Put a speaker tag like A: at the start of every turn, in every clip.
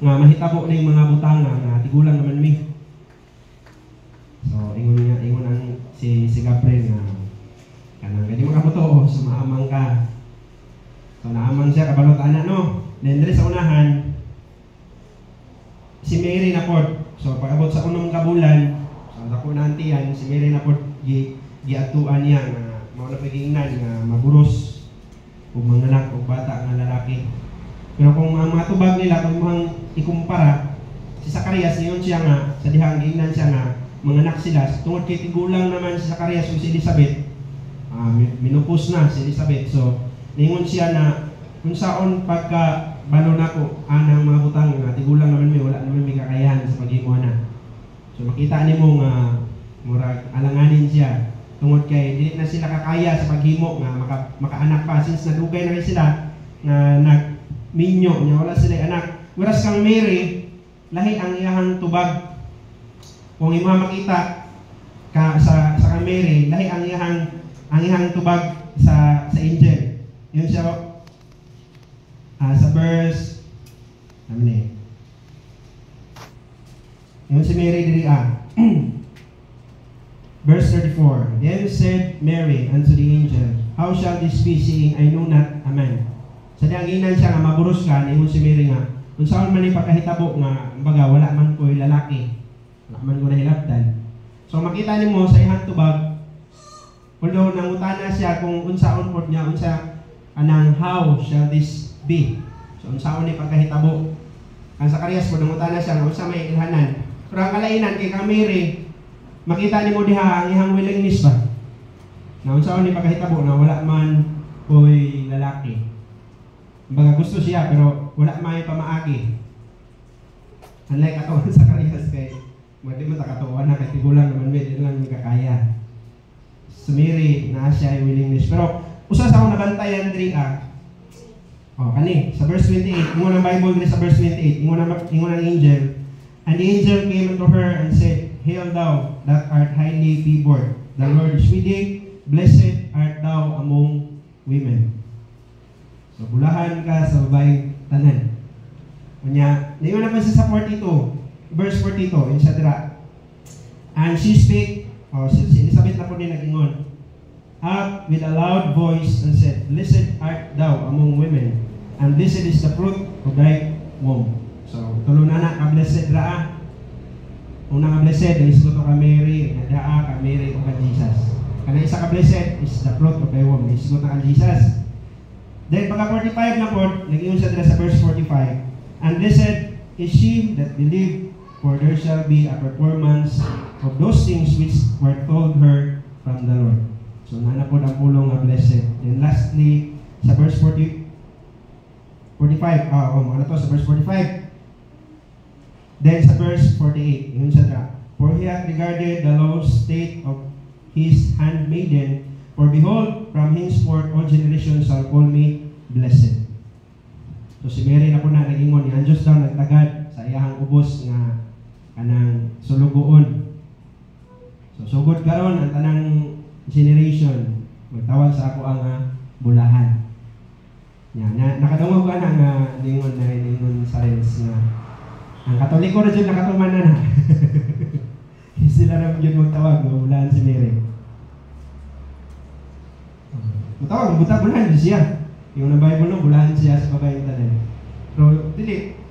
A: nga mahitabo ning mga butanga nga tigulang naman mi. So ingon ang si Gabriel nga kanang gadi makabuto so maamang ka. So naamang siya kabalot ana no. Then diri sa unahan si Mary na pod. So pag-abot sa unong kabulan, so dako na antiyan si Mary na pod giatuan niya nga mao na pagingnan nga maburos ug manganak og bata nga lalaki. Pero kung ang mga tubag nila kung mga ikumpara si Zacarias niyon siya nga sa dihang giingnan siya nga manganak sila tungod kay tigulang naman si Zacarias ug si Elizabeth. Minupos na si Elizabeth. So ningon siya na unsaon pagka balo nako anang mga butang nga tigulang naman mi wala naman mi kakayahan sa paghimo na. So makita nimo nga murag alanganin siya tungod kay dili na sila kakaya sa paghimo nga makaanak pa since nadugay na rin sila nga nagminyo nya wala sila anak. Whereas kang Mary lahi ang iyahang tubag. Kung imo makita sa kang Mary lahi ang iyahang tubag sa angel. Yun siya sa verse yun si Mary diri verse 34. Then said Mary unto the angel, how shall this be, seeing I know not a man? Sa dianginan siya nga maburos ka, ningon si Mary nga unsaon man ni pagkahitabo nga baga wala man ko'y lalaki, wala man ko nahilabtan. So makita nimo sa iyang tubag, although nangutana siya kung unsaon pod niya unsa anang how shall this be. So unsaon ni pagkahitabo. Ang Zacarias po nangutana siya unsa may ilhanan. Pero ang kalainan kay kang Mary, makita nimo diha ang iyang willingness ba. Na unsaon ni pagkahitabo na wala man ko'y lalaki. Baga gusto siya pero wala may pamaagi. Unlike ato sa Zacarias kay di mo takatuan na kay tigulang naman din lang kakaya. So Mary na siya ay willingness. Pero usa sa akong nabantayan diri kani sa verse 28, ingon ang Bible diri sa verse 28, ingon ang angel, and the angel came unto her and said, hail thou that art highly favored, the Lord is with thee, blessed art thou among women. So bulahan ka sa babaeng tanan. Unya, niyon na pa sa 42, verse 42, etc. And she spake, si Elizabeth na po din nag-ingon, up with a loud voice and said, blessed art thou among women, and blessed is the fruit of thy womb. So, tulo na ka-blessed raa. Una ka-blessed, is ko to ka-Mary, daa ka-Mary o ka-Jesus. Kana isa ka-blessed is the fruit of thy womb, is ko na ka-Jesus. Then, pagka 45 na po, nag-iyon siya sa verse 45, and blessed is she that believed, for there shall be a performance of those things which were told her from the Lord. So, nanapod ang pulong nga blessed. Then lastly, sa verse 45, sa verse 45. Then sa verse 48, yun siya for he hath regarded the low state of his handmaiden, for behold, from henceforth all generations shall call me blessed. So si Mary na po na nag-ingon, ang Diyos daw nagtagad sa iyahang ubos nga kanang sulugoon. So sugod karon ang tanang generation magtawag sa ako ang bulahan. Nakadungog ka na nga ningon sa Renz nga ang Katoliko na dyan nakatuman na sila na dyan magtawag bulahan si Mary. Matawag, bulahan siya. Yung na Bible no, bulahan siya sa babayang tanan. Pero dili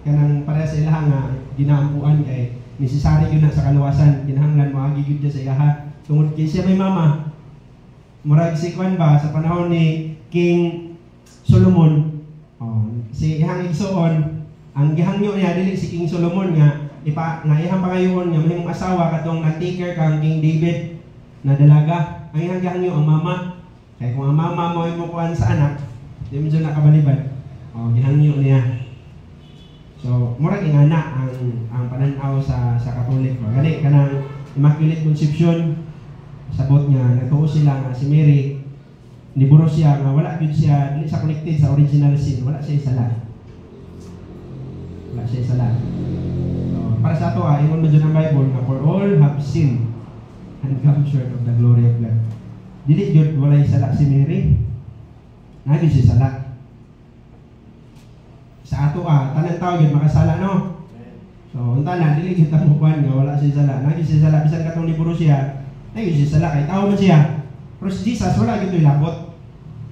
A: kanang para sa ilaha nga ginaampuan kay necessary yun na sa kaluwasan, kinahanglan moagi gyud sa ilaha. Tungod kay siya may mama. Murag si Kwan ba sa panahon ni King Solomon, si ihang igsoon, ang gihangyo niya dili si King Solomon nga ihang pangayoon nga mahimong asawa katong na-take care kang King David na dalaga. Ang ihang gihangyo ang mama. Kaya kung ang mama mo ay mukuhan sa anak, di mo dyan nakabalibad, gihangyo niya. So, murag ingana ang pananaw sa Katolik. Gani kanang Immaculate Conception, sabot niya, nagtuo sila nga si Mary, niburo siya nga wala gyud siya dili sa connected sa original sin, wala siya isala. Wala siya isala. So, para sa ato ingon mo dyan ang Bible nga for all have sinned and come short of the glory of God. Dili gyud walay sala si Mary. Nagi siya sala. Sa sa ato tanan tao gyud makasala no. So unta na dili kita mo kuan nga wala siya sala. Nagi siya sala bisan katong libro siya. Nagi siya sala kay tao man siya. Pero si Jesus wala gyud labot.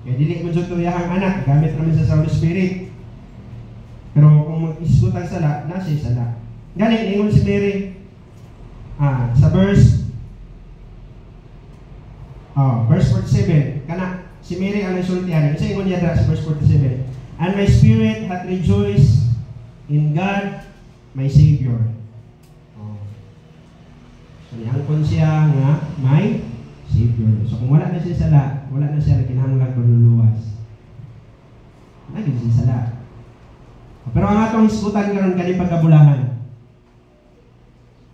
A: Kaya dili mo jud to yahang anak gamit naman sa Holy Spirit. Pero kung mag-isgot ang sala, na siya sala. Gani ingon si Mary sa verse 47 kana si Mary ang nagsultihan. Kasi ingon niya sa verse 47. And my spirit hath rejoiced in God my Savior. So nihangkon siya nga my Savior. So kung wala na siya sala, wala na siya kinahanglan maluluwas. Lagi siya sala. Pero ang atong isgutan karon kani pagkabulahan.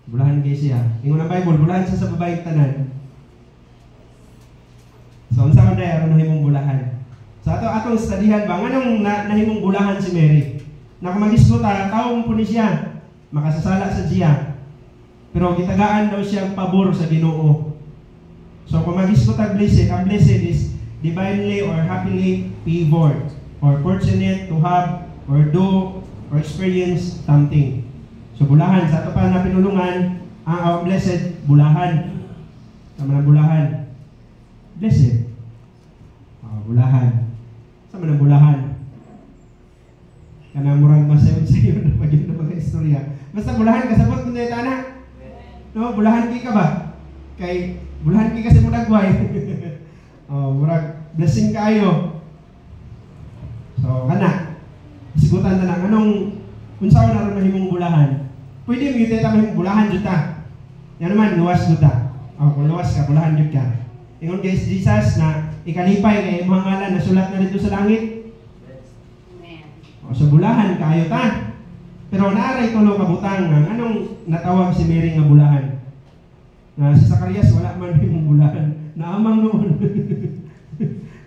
A: Bulahan kay siya. Ingon ang Bible, bulahan siya sa babaeng tanan. So unsa man day aron nahimong bulahan? Sa atong studyhan ba nganong nahimong bulahan si Mary? Na kung mag-isguta, taong po ni siya, makasasala sa siya. Pero gitagaan daw siyang pabor sa Ginoo. So kung mag-isguta ang blessed is divinely or happily favored or fortunate to have or do or experience something. So bulahan, sa ito pa na pinulungan, ang blessed, bulahan. Sama ng bulahan. Blessed. Bulahan. Sama ng bulahan. Kana murang masayon-sayon na pag-yun na mga-istorya. Basta bulahan ka, sabot mo na ito, anak. No, bulahan ka ba? Kay, bulahan ka kasi mo nagway. Murag, blessing kayo. So, kana. Isigutan na lang, anong, kung saan na rin mahimong bulahan? Pwede mo yun tayo mahimong bulahan dyan ta. Yan naman, luwas dyan ta. Kung luwas ka, bulahan dyan ka. Ingon kay Jesus na ikalipay kay mga ngalan na sulat na dito sa langit. So bulahan kayo ta. Pero naaray tulo ka butang ng anong natawag si Mary nga bulahan. Na si Zacarias wala man himong bulahan. Naamang noon.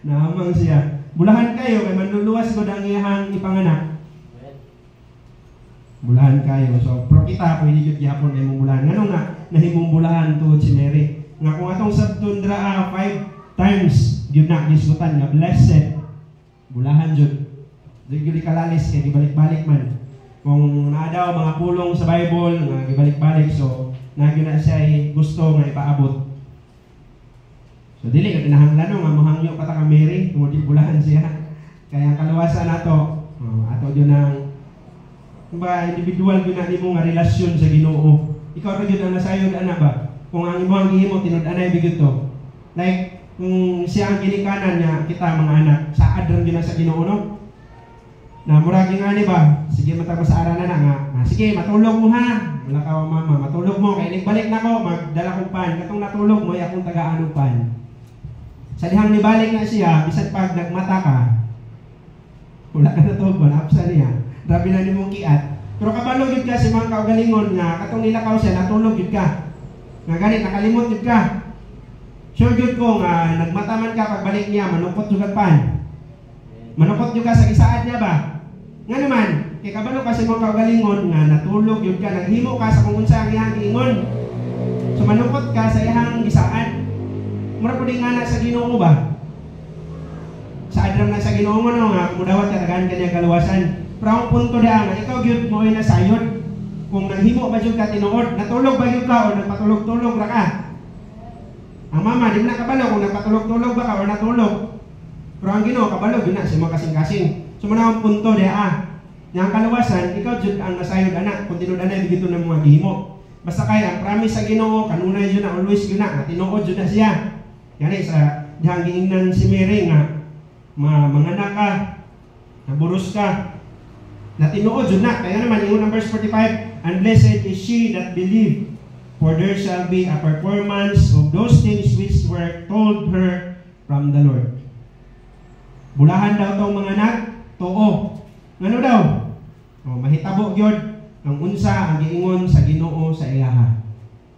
A: Naamang siya. Bulahan kayo kay manluluwas ko ang iyang ipanganak. Bulahan kayo. So pro kita pwede gyud gihapon imong bulahan. Ngano nga nahimong bulahan tuod si Mary. Nga kung atong sabtundra 5 times gyud na gisgutan nga blessed. Bulahan jud. Dili kalalis kay gibalik-balik man. Kung naa daw mga pulong sa Bible nga gibalik-balik so nagyo na siya gusto nga ipaabot. So dili ka kinahanglan nga mahangyo ka ta ka Mary tungod di bulahan siya. Kaya ang kaluwasan nato ato gyud nang kumbaga individual gyud na nimo nga relasyon sa Ginoo. Ikaw ra gyud ang nasayod ana ba? Kung ang imong gihimo tinud-anay bigud to. Like kung siya ang ginikanan niya kita mga anak saad ra gyud sa Ginoo no. Na murag ani ba? Sige matag sa aranan na nga. Sige matulog mo ha. Wala ka mama, matulog mo kay balik na ko magdala kong pan. Katong natulog mo akong tagaan og pan. Sa dihang nibalik na siya bisan pag nagmata ka. Wala ka natulog ba? Napsa niya. Grabe na nimong kiat. Pero kabalo gyud ka sa mga kaugalingon nga katong nilakaw siya natulog gyud ka. Nga ganit nakalimot gyud ka. Sure gyud ko nga nagmata man ka pagbalik niya manupot jud pan. Manupot jud ka sa gisaad niya ba? Nga naman, kay kabalo kasi mga kaugalingon nga natulog yun ka, naghimo ka sa kung unsa ang iyang ingon. So manupot ka sa iyang gisaan. Mura po din nga sa Ginoo ba? Sa adram na sa Ginoo no nga kumudawat ka tagaan kanya kaluwasan. Pero ang punto da nga ikaw gyud mo ay nasayod. Kung naghimo ba jud ka tinuod, natulog ba jud ka o nagpatulog-tulog ra ka? Ang mama di na kabalo kung nagpatulog-tulog ba ka o natulog. Pero ang Ginoo kabalo gyud na sa mga kasing-kasing. So muna ang punto diha yang kaluwasan, ikaw jud ang nasayod anak kung tinud-anay bigito ng mga gihimo. Basta kay ang promise sa Ginoo kanunay jud na always jud na tinuod jud na siya. Gani sa dihang giingnan si Mary nga manganak ka, naburos ka, na tinuod jud na. Kaya naman ingon ang verse 45, and blessed is she that believed, for there shall be a performance of those things which were told her from the Lord. Bulahan daw tong mga anak, too. Ano daw? Mahitabo gyud ang unsa ang giingon sa Ginoo sa ilaha.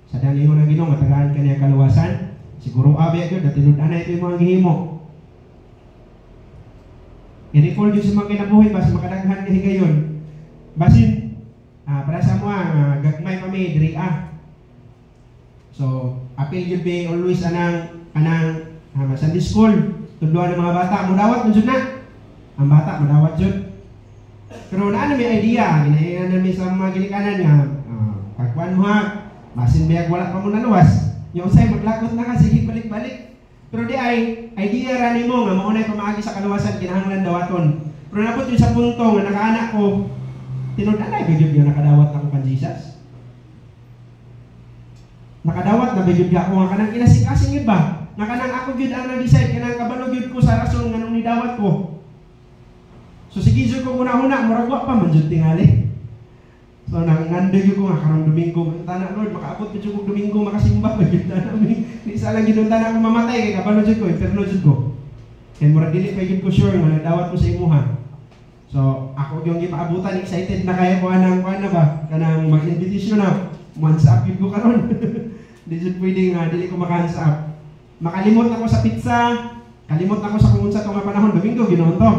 A: Sa danihon ng Ginoo matagaan kaniya kaluwasan, siguro abi gyud na tinud-anay ito yung mga gihimo. I-recall gyud sa mga kinabuhi ba sa makadaghan ni higayon. Basin para sa mo gagmay pa mi diri So, apil gyud be always anang Sunday school. Tudloan ng mga bata, mudawat mo jud na. Ang bata, mudawat jud. Pero na may idea, ginahingan namin sa mga ginikanan nga, pagkuhan mo ha, masin biyag wala pa mo naluwas. Yung sa'yo, maglakot na ka, sige balik-balik. Pero di ay, idea rani mo nga, maunay pamaagi sa kaluwasan, kinahanglan dawaton. Pero napot yun sa punto nga nakaanak ko, tinud-alay, bigyan yun, nakadawat na ko kan Jesus. Nakadawat na bigyan ako nga kanang kinasing-kasing yun ba? Nakanang ako yun ang nag-decide, kanang kabalog yun ko sa rason nga nung nidawat ko. So sige jud ko una-una murag pa man jud tingali. So nangando jud ko nga karong Domingo, tana Lord makaabot jud ko Domingo makasimba jud na mi. Di sa lang gidunta na ako mamatay kay kabalo jud ko, inferno jud ko. Kay murag dili pa jud ko sure nga dawat ko sa imuha. So ako yung gipaabutan excited na kaya ko anang kuan na ba kanang mag-invitation na. Once up yun ko karon. Di jud pwede nga dili ko maka-hands up. Makalimot ako sa pizza, kalimot ako sa kung unsa to nga panahon Domingo ginoon to.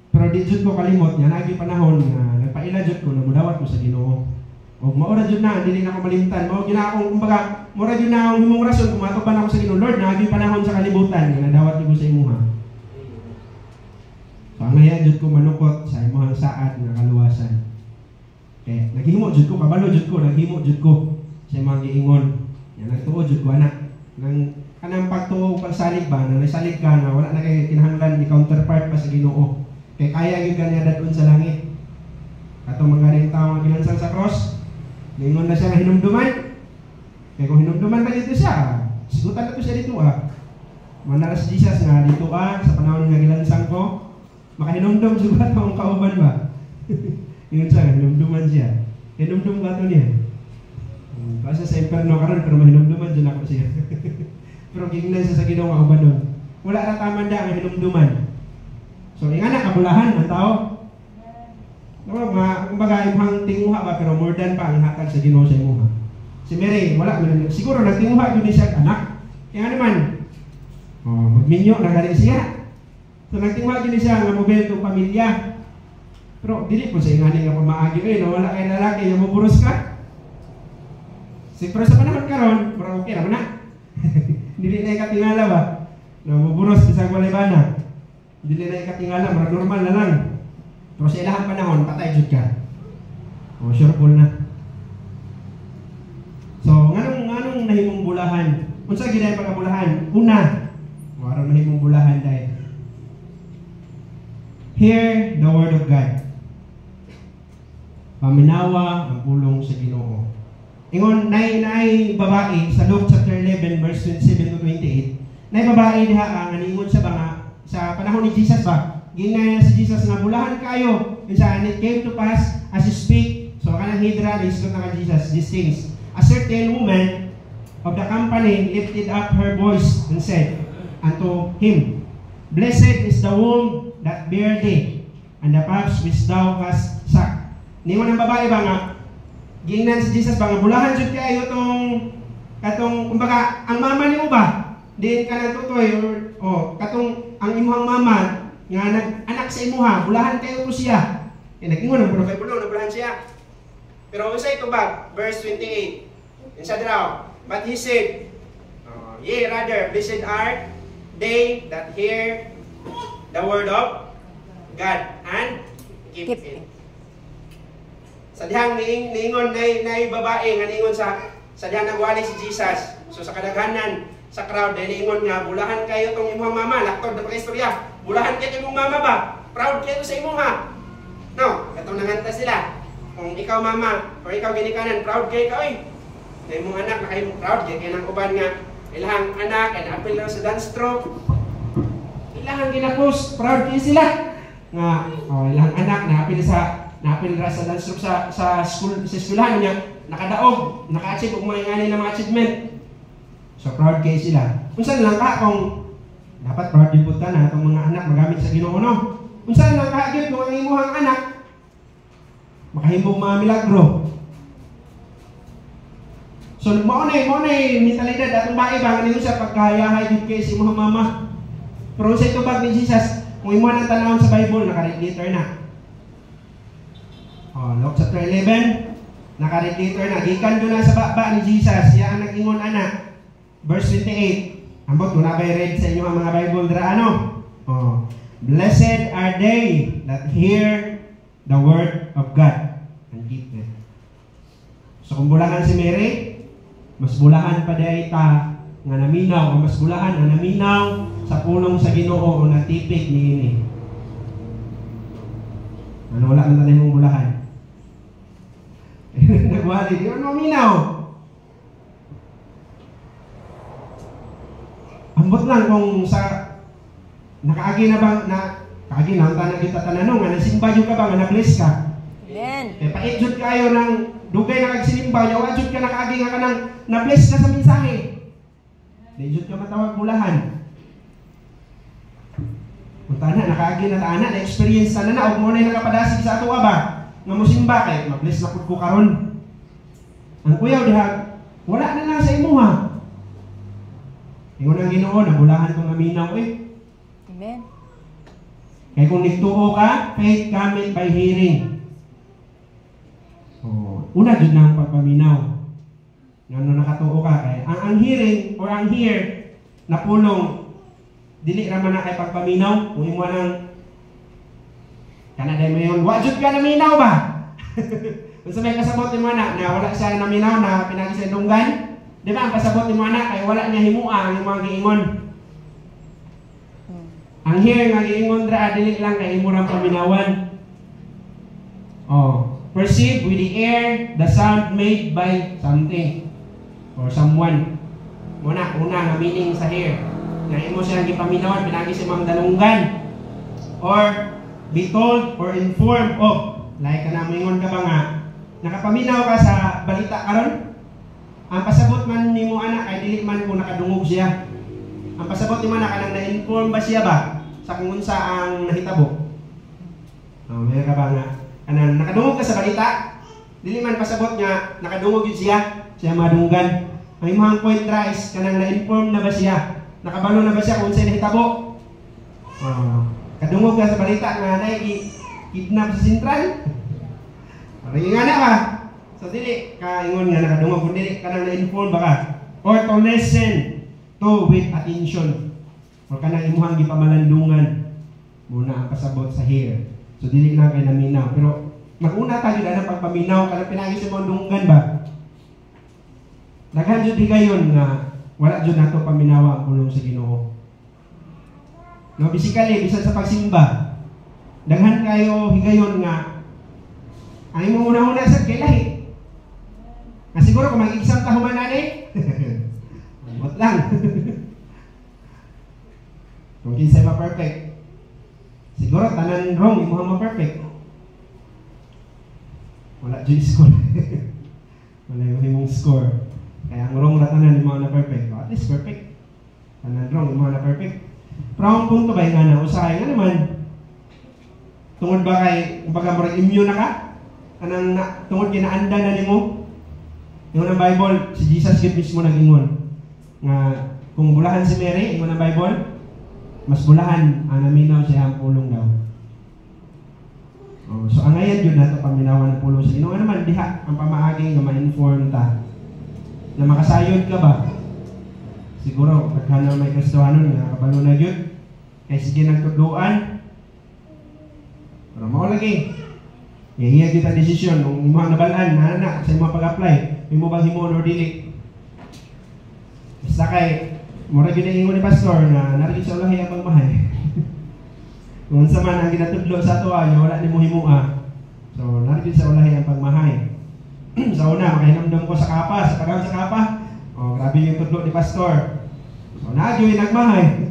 A: Pero di jud ko kalimot nga nagi panahon nga nagpaila jud ko namudawat ko sa Ginoo. Og maura jud na dili na ako malimtan. Mao gina akong kumbaga, mura jud na akong himong rason kumatuban ako sa Ginoo. Lord, nagi panahon sa kalibutan nga nadawat ko sa imuha. So angaya jud ko manukot sa imuhang saad nga kaluwasan. Okay, naghimo jud ko kabalo jud ko, naghimo jud ko sa imong giingon. Yan nagtuo jud ko anak. Nang kanang pagtuo pagsalig ba, nang nasalig ka nga wala na kay kinahanglan ni counterpart pa sa Ginoo. Kaya kaya yung kanya dadun sa langit. Katong mga rin tao nga ginansang sa cross, ningon na siya nga hinumduman. Kaya kung hinumduman pa dito siya, sigutan na to siya dito Manaras Jesus nga dito sa panahon nga gilansang ko, makahinumdum juga taong kauban ba? Yun siya, hinumduman siya. Hinumdum ka to niya. Kasi sa inferno karon pero mahinumduman dyan ako siya. Pero gignan siya sa Ginoo nga uban doon. Wala na tamanda ang hinumduman. So, yung anak, kabulahan ng tao. Kumbaga, imong tinguha ba, pero more than pa ang hatag sa Ginoo sa imuha. Si Mary, wala, siguro nagtinguha yun siya anak. Yung ano man, magminyo, nagaling siya. So, nagtinguha yun siya nga mobile itong pamilya. Pero, dili po sa ingani nga pamaagi wala kayo lalaki, yung maburos ka. Pero sa panahon karon, pero okay naman na. Dili na ikatingala ba? Maburos, bisang walay bana. Dili na ikatingala, marag normal na lang. Pero sa ilahang panahon, patay jud ka. Sure full na. So, nganong nahimong bulahan? Unsa gid ay pagkabulahan? Una, aron nahimong bulahan dai. Hear the word of God. Paminawa ang pulong sa Ginoo. Ingon nay babae sa Luke chapter 11 verse 27 to 28. Nay babae diha nga ningon sa banga sa panahon ni Jesus ba, ginaya si Jesus nga bulahan kayo. And it came to pass as you speak. So kanang hidra isulod na ka Jesus these things. A certain woman of the company lifted up her voice and said unto him, Blessed is the womb that bare thee, and the paps which thou hast sucked. Ningon ang babae ba nga, gingnan si Jesus ba nga bulahan jud kayo katong kumbaga ang mama nimo ba? Din ka natutoy or katong ang imuhang mama nga nag-anak sa imuha, bulahan kayo to siya. Nag-ingon ang profile bulo, nabulahan siya. Pero unsay ito ba? Verse 28. Insa daw, but he said, yea rather, blessed are they that hear the word of God and keep it. Sa dihang niingon nay babae nga niingon sa dihang nagwali si Jesus. So sa kadaghanan sa crowd dahil ingon nga bulahan kayo tong imong mama, laktod na pag-istorya. Bulahan kayo imong mama ba? Proud kayo sa imong ha. No, katong nanganta sila. Kung ikaw mama o ikaw ginikanan, proud kayo ka na imong anak na kayo proud kayo nang uban nga ilahang anak and apil na sa dance stroke. Ilahang ginapos, proud kayo sila. Nga ilahang anak na apil ra sa dance stroke sa school sa eskwelahan niya nakadaog, naka-achieve og mga ngani na mga achievement. So proud kayo sila. Unsa lang ka kung dapat proud din pud ka na atong mga anak magamit sa Ginoo no. Unsa lang ka gyud kung ang imong anak makahimong mga milagro. So mao na mentalidad atong bae ba nga sa pagkayahay gyud kay si imong mama. Pero sa tubag ni Jesus, kung imo nang tanawon sa Bible naka-read na. Luke chapter 11 naka-read na gikan do na sa baba ni Jesus, siya ang nag-ingon ana. Verse 28. Ambot ko na ba read sa inyo ang mga Bible dira ano? Blessed are they that hear the word of God and keep it. So kung bulahan si Mary, mas bulahan pa dahil ta nga naminaw, o mas bulahan nga naminaw sa pulong sa Ginoo o natipik niini. Ano wala na tayo mong bulahan? Nagwali, di mo maminaw. Ambot lang kung sa nakaagi na bang kaagi na ang kita tananong nga nasimba jud ka ba nga na-bless ka?
B: Amen.
A: Pait jud kayo ng dugay na kagsinimba, yawa jud ka nakaagi nga kanang na-bless ka sa mensahe. Di jud ka matawag bulahan. Kung tana nakaagi na taana na experience na og mo na nakapadasig sa ato ba nga mosimba kay ma-bless na pud ko karon. Ang kuyaw diha wala na lang sa imuha. Ingon ang Ginoo na bulahan kong aminaw
B: Amen.
A: Kaya kung nagtuo ka, faith cometh by hearing. Una dyan na ang pagpaminaw. Ano nakatuo ka kaya. Ang hearing or ang hear na pulong dili raman na kay pagpaminaw. Kung imo nang kanaday mo yun, wajud ka naminaw ba? Kung sa may kasabot mo na wala siya naminaw na pinagisindunggan, di ba ang pasabot mo na kay wala niya himua ang imong giingon. Ang hear nga giingon dra dili lang kay imo rang paminawan. Perceive with the ear the sound made by something or someone. Una nga meaning sa hear. Nga imo siya gipaminawan pinagi si Ma'am Dalunggan. Or be told or informed of. Like kana moingon ka ba nga nakapaminaw ka sa balita karon? Ang pasabot man nimo ana kay dili man kung nakadungog siya. Ang pasabot nimo na kanang na-inform ba siya ba sa kung unsa ang nahitabo? Meron ka ba nga kanang nakadungog ka sa balita? Dili man pasabot nga nakadungog yun siya madunggan. Ang imong point rise kanang na-inform na ba siya? Nakabalo na ba siya kung unsay nahitabo? Kadungog ka sa balita nga nay kidnap sa sentral. Ring nga na ba? So dili ka ingon nga nakadungog kun dili kanang na-inform ba ka? Or to listen to with attention. Or kanang imuhang gipamalandungan muna ang pasabot sa hear. So dili lang kay naminaw. Pero maguna tayo na pagpaminaw kanang pinagi sa mga dunggan ba? Daghan jud higayon nga wala jud nato paminawa ang pulong sa Ginoo. No, basically bisan sa pagsimba, daghan kayo higayon nga ang imong una-una sa kay lahi. Nga siguro kung mag-exam ta human ani, amot lang. Kung kinsay ma-perfect, siguro tanan wrong imong ma-perfect. Wala jud score. Wala imong score. Kaya ang wrong na tanan imong na perfect. At least perfect. Tanan wrong imong na perfect. Pero ang punto ba nga na usahay nga naman tungod ba kay kumbaga murag immune na ka? Kanang tungod kinaanda na nimo. Yung ng Bible, si Jesus gid mismo nag-ingon nga kung bulahan si Mary, ingon ng Bible, mas bulahan ang naminaw siya ang pulong daw. So ang ngayon yun nato paminawan ng pulong sa Ginoo naman diha ang pamaagi nga ma-inform ta na makasayod ka ba? Siguro pagkana may Kristohanon nga kabalo na yun kay sige nagtudloan. Pero mao lagi iya kita desisyon kung imo nabalaan na sa imo pag-apply imo bang himo or dili. Basta kay mura gyud ingon ni pastor na nari sa ulahi ang pagmahay. Kung sa man ang ginatudlo sa ato nya wala nimo himua. So nari sa ulahi ang pagmahay. Sa una makahinamdam ko sa kapa, sa pagkaon sa kapa. Grabe yung tudlo ni pastor. So nagyoy nagmahay.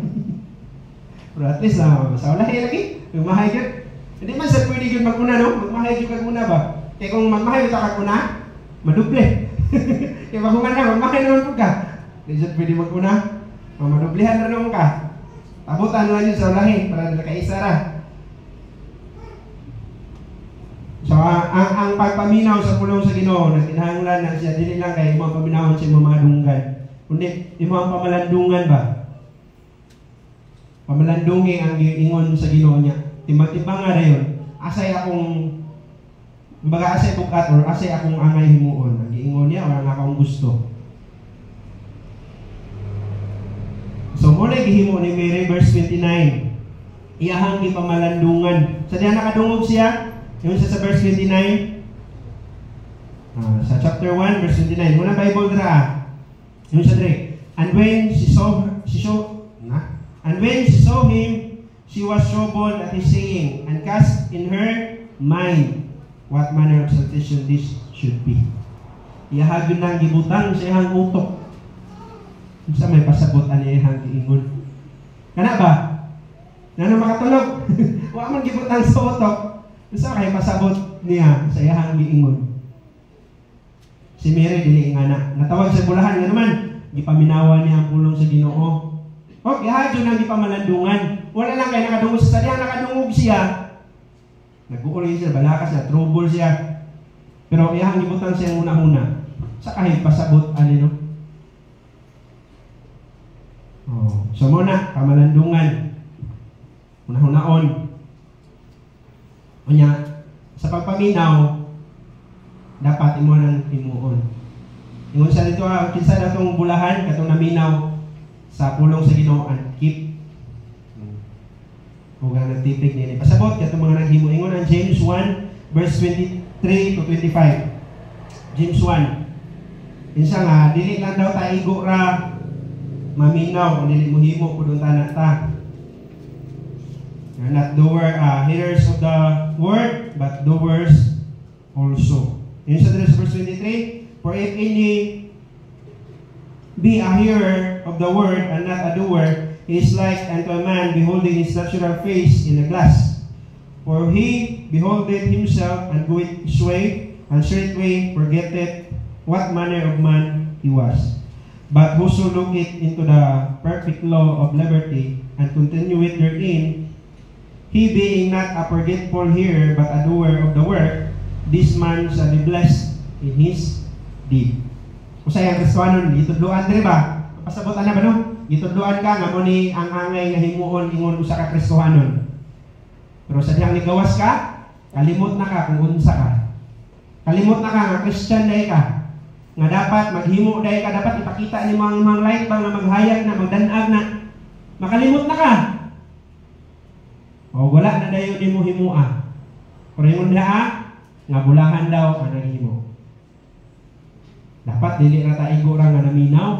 A: Pero at least sa ulahi lagi, magmahay gyud. Hindi man sa pwede gyud maguna no, magmahay gyud kag una ba? Kay kung magmahay uta kag una, maduble. Kay magungan na magmahay naman pud ka. Di jud pwede maguna. Madublehan na naman ka. Tabutan lang yun sa ulahi para nakaisa ra. So, ang pagpaminaw sa pulong sa Ginoo, nagkinahanglan na siya, dili lang kay imong paminawon sa imong mga dunggan. Kundi, imong pamalandungan ba? Pamalandungi ang ingon sa Ginoo niya. Timbang-timbang nga na yun. Asay akong, kumbaga asay bukat or asay akong angay himuon. Ang ingon niya, wala nga akong gusto. So, muna gihimo ni Mary, verse 29. Iyahang gipamalandungan. Sa diyan nakadungog siya, Yung sa verse 29, sa chapter 1, verse 29. Muna Bible dra. Yung sa dre. And when she saw him, she was troubled at his saying, and cast in her mind what manner of salutation this should be. Iyahagyon nang gibutang sa iyang utok. Sa may pasabot ang iyang giingon. Kana ba? Nano makatulog? Wa man gibutang sa utok. Sa kay pasabot niya sa iyang giingon. Si Mary dili nga natawag sa bulahan nga naman gipaminawa niya ang pulong sa Ginoo. O gihadyo nang gipamalandungan. Wala lang kay nakadungog sa diha, nakadungog siya. Nagbukuloy siya, balakas na, trouble siya. Pero iyang gibutang siya una-una. Sa kahit pasabot no? So muna, kamalandungan. Una-unaon. Unya, sa pagpaminaw, dapat imo nang himuon. Ingon sa dito, kinsa datong bulahan, katong naminaw sa pulong sa Ginoo, and keep kung nga nagtipig nila. Pasabot, katong mga naghimo. Ingon ang James 1, verse 23 to 25. James 1. Insa nga, dili lang daw ta igo ra maminaw, kung dili mo himo, kung ta ta. You're not hearers of the word, but doers also. In verse 23, for if any be a hearer of the word and not a doer, he is like unto a man beholding his natural face in a glass. For he beholdeth himself and goeth his way, and straightway forgetteth what manner of man he was. But whoso looketh into the perfect law of liberty, and continueth therein, he being not a forgetful hearer, but a doer of the work, this man shall be blessed in his deed. Usay ang Kristohanon, gitudloan diri ba? Pasabutan na ba no? Gitudloan ka nga mo ni ang angay nga himuon ingon usa ka Kristohanon. Pero sa dihang nigawas ka, kalimot na ka kung unsa ka. Kalimot na ka nga Christian day ka. Nga dapat maghimo day ka, dapat ipakita ni mga light ba nga maghayag na, magdanag na. Makalimot na ka. O wala na dayon nimo himua. Pero ingon na nga bulahan daw ang naghimo. Dapat dili na ta igo ra nga naminaw.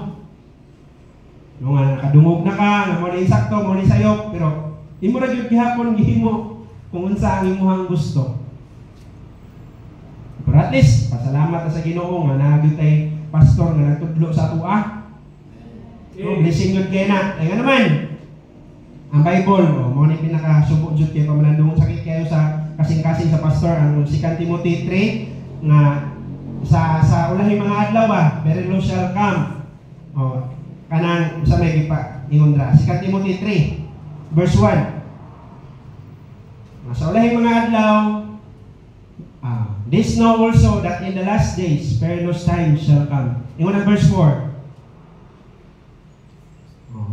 A: No nga nakadungog na ka, nga mo ni sakto, mo ni sayop, pero imo ra gyud gihapon gihimo kung unsa ang imong gusto. Pero at least pasalamat sa Ginoo nga naagid tay pastor nga nagtudlo sa ato So blessing gyud kay na. Ay nga naman ang Bible, mo ni pinakasubo jud kay pamalandungon sakit kayo sa kasing-kasing sa pastor ang 2 Timothy 3 nga sa ulahing mga adlaw very low shall come. Kanang sa may gipa ingon dra 2 Timothy 3 verse 1. Sa ulahing mga adlaw, this know also that in the last days perilous times shall come. Ingon ang verse 4.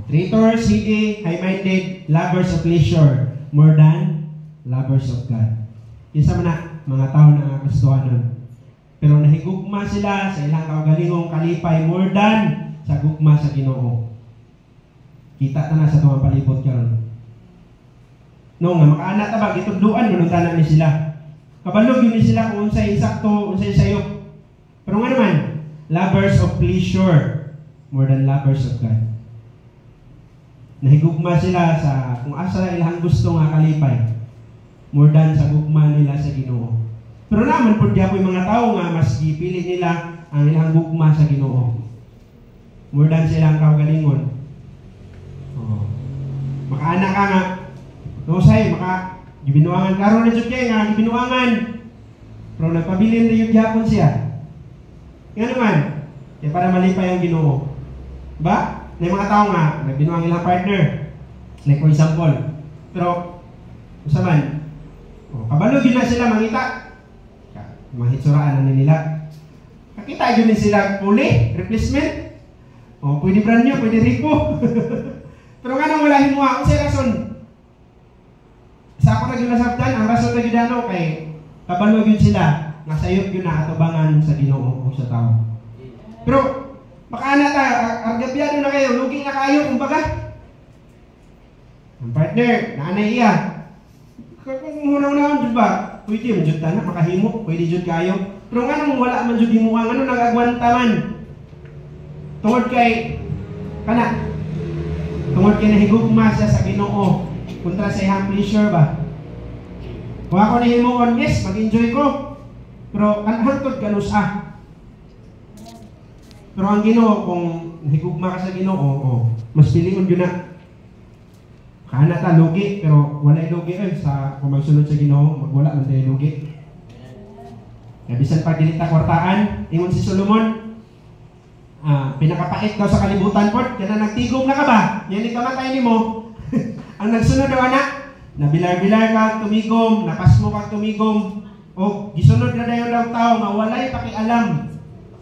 A: Traitors, heady, high-minded, lovers of pleasure, more than lovers of God. Isa man na mga tao na Kristohanon. Pero nahigugma sila sa ilang kaugalingong kalipay more than sa gugma sa Ginoo. Kita na sa tuwang palibot karon. No nga makaanak ta ba gitudluan mo nung tanan ni sila. Kabalog yun ni sila kung unsay insakto, unsay sayop. Pero nga naman, lovers of pleasure more than lovers of God. Nahigugma sila sa kung asa ilang gusto nga kalipay more than sa gugma nila sa Ginoo. Pero naman po diya po yung mga tao nga mas gipili nila ang ilang gugma sa Ginoo more than sa ilang kaugalingon. Makaanak ka nga no say gibinuangan karon na jud kay nga gibinuangan. Pero nagpabilin na yung gyapon siya. Nga naman, kaya para malipay ang Ginoo. Ba? May mga tao nga, nagbinuang ilang partner. Like for example. Pero, usa man, kabalo yun na sila mangita. Mahitsuraan na nila. Kakita yun sila puli, replacement. Pwede brand new, pwede rico. Pero nga nang wala himuha, kung sa rason. Sa ako na yun nasabdan, ang rason na yun kay kabalo yun sila. Nasayot yun na atubangan sa Ginoo o sa tao. Pero, makaana ta, argabyado na kayo, lugi na kayo, kumbaga. Ang partner, nanay iya. Kung muna-unahon, diba? pwede man jud ta na makahimo, pwede jud kayo. Pero nganong wala man jud himuang ano nagagwanta man. Tungod kay nahigugma siya sa Ginoo kontra sa iyang pleasure ba. Kung ako nahimuon, yes, mag-enjoy ko. Pero hangtod kanusa. Pero ang Ginoo, kung nahigugma ka sa Ginoo, mas pilion yun na. Kana ta lugi, pero walay lugi sa kung magsunod sa Ginoo, magwala man tayo lugi. Kaya bisan pag dili ta kwartaan, ingon si Solomon, pinakapait daw sa kalibutan po, kaya nagtigom na ka ba? Yan yung kamatay ni mo. Ang nagsunod daw anak, nabilar-bilar ka tumigom, napasmo ka tumigom, o gisunod na dayon daw tao, mawalay pakialam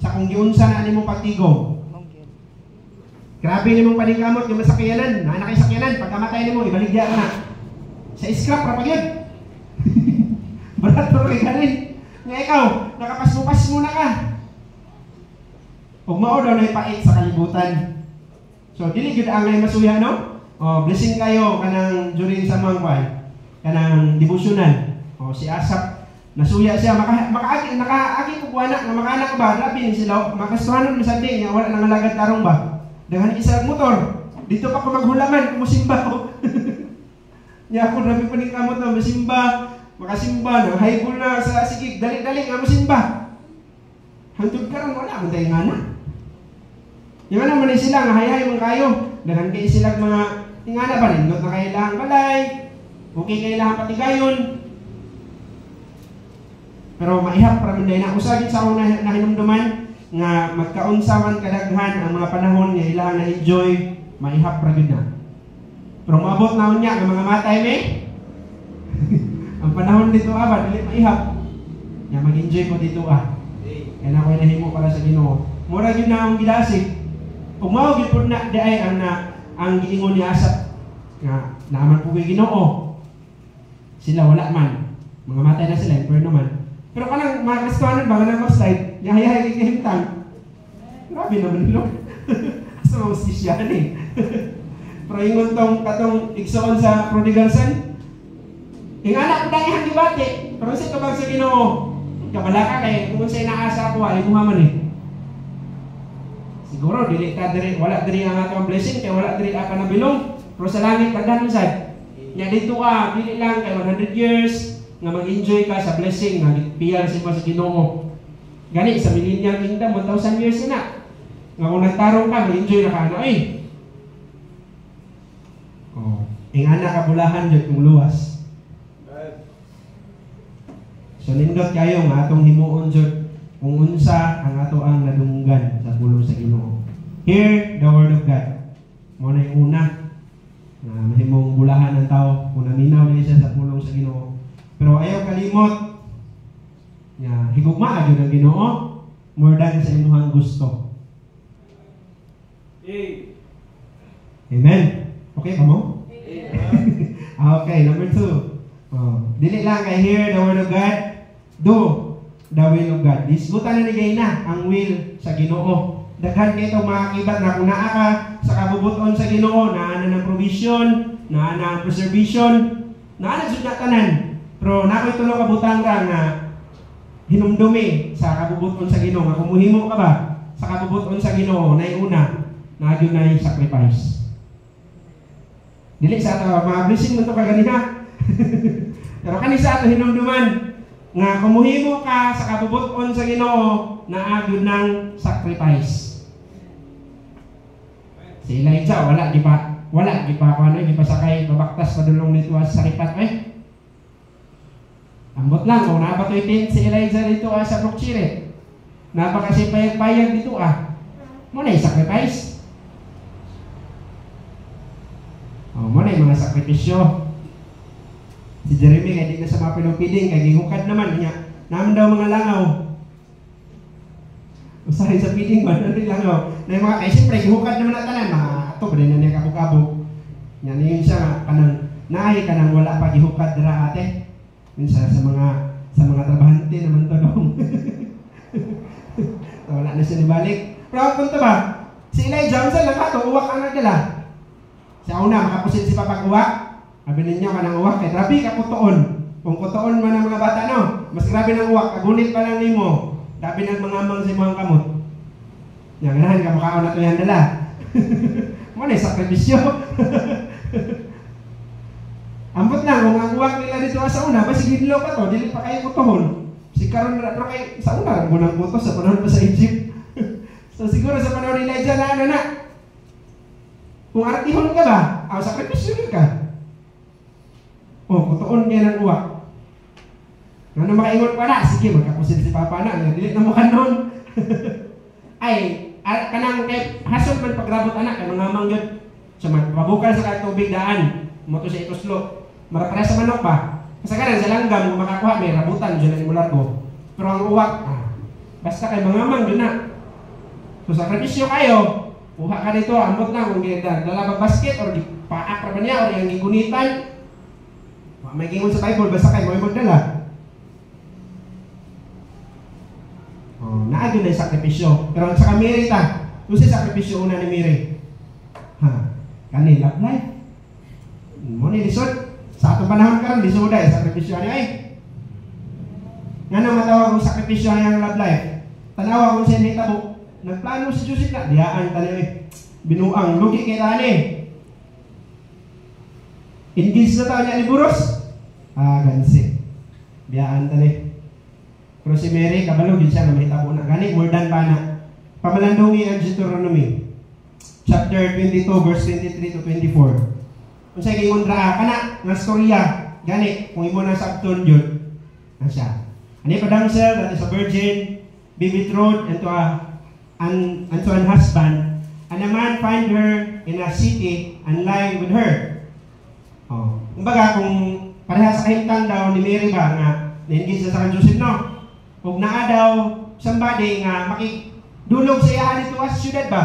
A: sa kung giunsa na ni mo pagtigom. Grabe ni mong paningkamot yung masakyanan, na anak sakyanan, pagkamatay ni mo, ibaligya ka na. Sa scrap, rapag yun. Barat mo kay ganin. Nga ikaw, nakapasmo-pasmo na ka. Huwag mao daw na ipait sa kalibutan. So, dili gyud angay masuya, no? Blessing kayo kanang during sa mangkwan, kanang devotional. Si Asap, nasuya siya, nakaagi ko kuwana, nga makaanak ba, grabe sila, makastuhanon mo sa ting, wala nang alagad tarong ba? Dengan isa motor, dito pa ko maghulaman, kumusimba ko. Niya ako, grabe pa ni kamot na, masimba, makasimba, nang-highball na sa sigig, dali-dali nga masimba. Hantod ka rin, wala, mantay nga na. Yung ano man sila, nga hayay mong kayo, dengan kayo sila mga, nga na ba, nindot na kailangan balay, okay kailangan patigayon. Pero maihap para manday na usagin sa akong nahinumduman nga magkaunsaman kadaghan ang mga panahon nga ilang na-enjoy, maihap ra gyud na. Pero maabot na unya ang mga matay me. Ang panahon dito ba dili maihap. Ya mag-enjoy ko dito Kaya na ko nahimo para sa Ginoo. Mura gyud na ang gidasig. Kung mao gyud pud na di ay ang giingon ni Asap nga naaman po kay Ginoo. Sila wala man. Mga matay na sila, pero naman. Pero kanang mga kastuhanan ba, kanang mag-slide, yahay-yahay kay kahimtang. Grabe naman nilo. Asa mga ustisyan Pero ingon katong igsoon sa prodigal son, yung anak ko dahil hangi bati, pero sa tubag sa Ginoo, kabala ka kay kung sa'y naasa ko, ay muhaman Siguro, wala diri ang atong blessing, kaya wala diri ka na bilong. Pero sa langit, tagdan mo sad. Nya dito dili lang kay 100 years, nga mag-enjoy ka sa blessing nga piyar sa Ginoo. Gani sa millennial kingdom 1,000 years na. Nga kung nagtarong ka, mag-enjoy na ka na Ing anak kabulahan jud kung luwas. So nindot kayo nga atong himuon jud kung unsa ang ato ang nadunggan sa pulong sa Ginoo. Hear the word of God. Mo na yung una na mahimong bulahan ng tao kung naminaw niya siya sa pulong sa Ginoo. Pero ayaw kalimot nga higugma gyud ang Ginoo more than sa imong gusto. Amen. Okay pa mo? Okay, number 2. Dili lang kay hear the word of God, do the will of God. Disgutan na ni na ang will sa Ginoo. Daghan kay itong mga kibat na kung naa ka sa kabubuton sa Ginoo, naa na ng provision, naa na ang preservation, naa na jud na tanan. Pero nakoy tulo ka butang nga hinumdumi sa kabubuton sa Ginoo. Nga kumuhimo ka ba sa kabubuton sa Ginoo, nay una, nagyo na yung sacrifice. Dili sa ato, mga blessing mo ito kaganina. Pero kanisa ato hinumduman nga kumuhimo ka sa kabubuton sa Ginoo na agyon ng sacrifice. Si Elijah wala di pa sakay babaktas padulong nito sa ripat ambot lang kung napatoy tent si Elijah dito sa Brookshiret. Napakasi payag dito mo na sacrifice. Mo na yung mga sakripisyo. Si Jeremy kaya di na sa mga piling-piling, kaya gihukad naman niya. Naman daw mga langaw. Usahin sa piling ba? Ano langaw? Na yung mga, kaya siyempre, gihukad naman na tanan. Mga ato, ba na niya kabuk-kabuk. Yan yun siya, kanang, naay ka nang wala pa gihukad dira ate. Minsan sa mga trabahante naman to dong. Wala na siya nibalik. Pero ang punta ba? Si Elijah, saan lang ka to? Uwak ang nagdala. Sa una, makapusin si Papa uwak. Sabi ninyo ka ng uwak, kaya trabi ka po toon. Kung kutoon man ang mga bata, no? Mas grabe ng uwak, kagunit pa lang nimo. Dabi nagmangamang si mga kamot. Nga ganahan ka makaon na ito yung dala. Muna sakripisyo. Ambot lang, kung ang uwak nila dito sa una, basi gidlo pa to, dili pa kayo kutohon. Si karon na pero kay sa una, gunang putos sa panahon pa sa Egypt. So siguro sa panahon ni Elijah na ano na, kung artihon ka ba, sakripisyo ka. Kutoon niya ng uwak. Ano makaingon pa na? Sige, magkapusin si Papa na. Dili na mo kanon. Ay, kanang kay hasod man pagrabot anak, kay mga mangyod. So, mabukal sa tubig daan. Moto sa ituslo. Marapara sa manok ba? Kasagaran sa langgam, kung makakuha, may rabutan dyan ang imulat ko. Pero ang uwak, basta kay mga mangyod na. So, sakripisyo kayo. Kuha ka dito, ambot lang kung ganda. Dala basket, or paak pa niya, or yung gigunitan. May gingon sa Bible, basta kayo mo magdala. Naagyo na yung sakripisyo. Pero sa Mary ta, kung sa sakripisyo una ni Mary, kanila life. Mo ni lisod. Sa atong panahon karon lisod ay sakripisyo ani ay. Nga nang matawag og sakripisyo ang love life. Tanawa kung sa nahitabo, nagplano si Joseph na diyaan tani binuang lugi kay tani. Ingis na tayo niya ni Buros. Gansi. Biyaan tani. Pero si Mary, kabalo din siya na mahitabo na. Gani, more than pa na. Pamalandungi ang Deuteronomy. Chapter 22, verse 23 to 24. Kung sa'yo gingon raa ka na, nga storya. Gani, kung imo na sabton yun, na siya. Ani pa damsel, that is a virgin, be betrothed unto an husband, and a man find her in a city and lie with her. Kumbaga, kung pareha sa kahimtang daw ni Mary ba, nga, naingin sa kan Joseph, no? Kung naa daw, somebody nga, makidulog sa iyahan ito as syudad ba?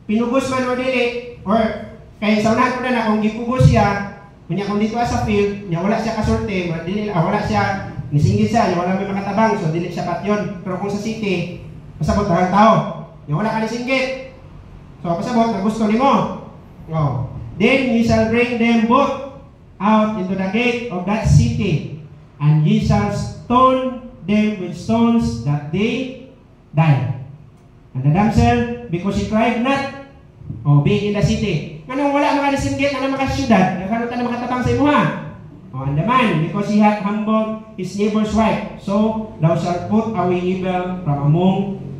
A: Pinugos man o dili, or kaya sa unahan ko na kung gipugos siya, kung dito sa field, niya wala siya kasorte, wala siya, nisinggit siya, niya wala may makatabang, so dili siya patyon. Pero kung sa city, pasabot na tao, niya wala ka nisinggit. So pasabot, na gusto ni mo. Then ye shall bring them both out into the gate of that city, and ye shall stone them with stones that they die. And the damsel, because she cried not, being in the city. Anong wala makalisinggit, anong makasyudad, nagkaroon na makatabang sa imo ha. And the man, because he had humbled his neighbor's wife, so thou shalt put away evil from among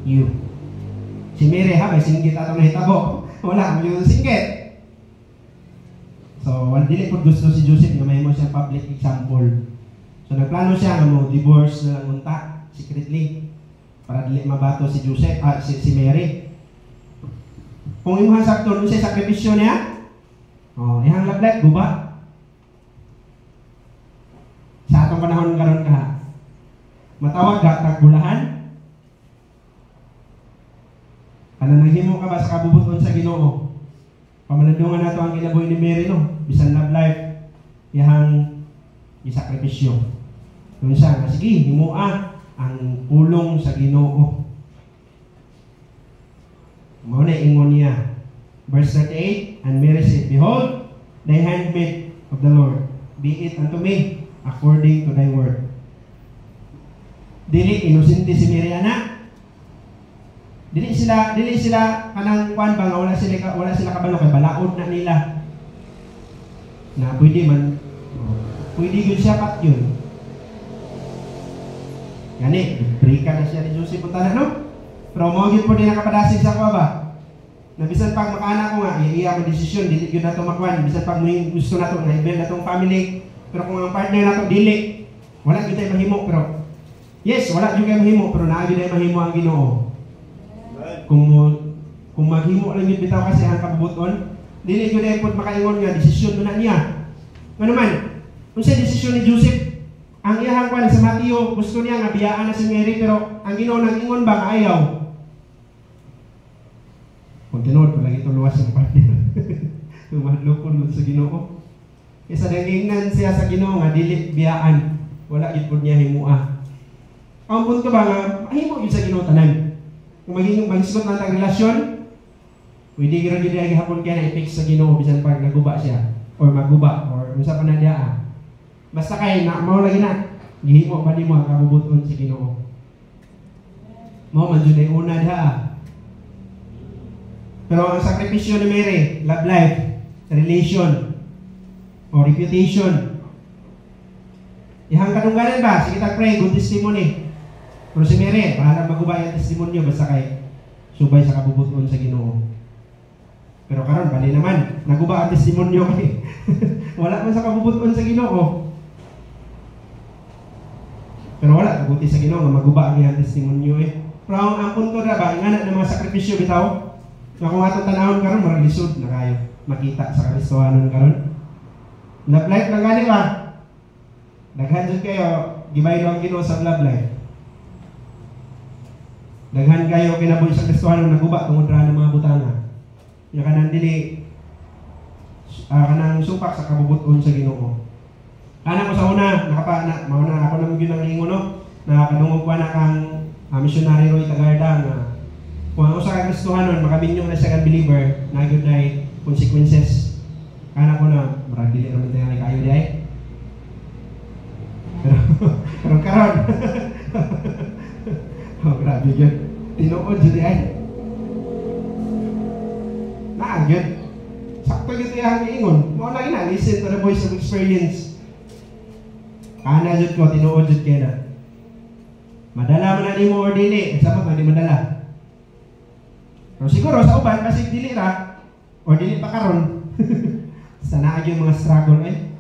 A: you. Si Mary ha, may singgit atong nahitabo. Wala, may yung singgit. So, dili po gusto si Joseph na may mo siyang public example. So, nagplano siya na mo divorce na lang unta, secretly, para dili mabato si Joseph, si Mary. Kung imuhan sakto, siya sakripisyo niya, ihang lablet, guba. Sa atong panahon karon ka, matawag ka, tagbulahan. Ano naghimo ka ba sa kabubuton sa Ginoo? Pamalandungan nato ang kinabuhi ni Mary, no? Bisan love life, ihang isakripisyo. Kung siya, sige, himua ang pulong sa Ginoo. Muna ingon niya. Verse 38, and Mary said, behold, thy handmaid of the Lord, be it unto me according to thy word. Dili inosente si Mary anak. Dili sila kanang kuan ba nga wala sila kabalo kay balaod na nila. Na pwede yun siya pat yun. Gani, brika na siya ni Joseph punta na, no? Pero mo gyud po din nakapadasig sa ko ba? Na bisan pag makaana ko nga, iya mo desisyon, dili gyud nato makuan, bisan pag gusto nato nga i-build natong family, pero kung ang partner nato dili, wala gyud tay mahimo, pero yes, wala gyud kay mahimo, pero naa gyud tay mahimo ang Ginoo. Kung maghimo lang yun bitaw kasi ang kabubuton, dili yun ay pud makaingon nga desisyon na niya. Nga naman, kung siya desisyon ni Joseph, ang iyahang kwan sa Mateo, gusto niya nga biyaan na si Mary, pero ang Ginoo nang ingon ba nga ayaw? Kung tinod, palagi ito luwas yung partner. Tumadlokon mo sa Ginoo. Isa nangingnan siya sa Ginoo nga dili biyaan, wala gid pud niya himua. Ang punto ba nga, mahimo yun sa Ginoo tanan. Kung maging magsuot ng relasyon, pwede gira gihapon kaya na i-fix sa Ginoo bisan pag naguba siya or maguba or unsa pa na diya. Basta kay na mao lagi na gihimo ba nimo ang kabubuton sa Ginoo. Mao man jud ay una diha. Pero ang sakripisyo ni Mary, love life, relation, o reputation. Ihang kadungganan ba? Sige pray, good testimony. Pero si Mary, para magubay ang testimonyo basta kay subay sa kabubuton sa Ginoo. Pero karon bali naman, naguba ang testimonyo kay wala man sa kabubuton sa Ginoo. Pero wala kabuti sa Ginoo nga maguba ang iyang testimonyo eh. Pero ang punto na ba, ingana ng mga sakripisyo bitaw, na kung atong tanawon karon murag lisod na kayo makita sa Kristohanon karon. Love life lang gani ba? Daghan jud kayo gibaylo ang Ginoo sa love life. Daghan kayo kinabuhi sa Kristohanon naguba tungod ra ng mga butanga. Nya kanang dili kanang supak sa kabubuton sa Ginoo. Ana ko sa una nakapana mao na ako nang ginangingon no. Nakadungog pa na kang missionary Roy Tagarda nga kung ako sa Kristohanon makabinyong na siya ka believer na good na consequences. Kana ko na marag dili naman tayo kayo di ay. Pero karon oh grabe yun tinuod yun di ay naagad sakto yun yung ingon mo lang ina listen to the voice of experience kana yun ko tinuod yun kaya na madala man na ni mo or dili sabot man di madala pero siguro sa uban kasi dili ra or dili pa karon sa naag yung mga struggle eh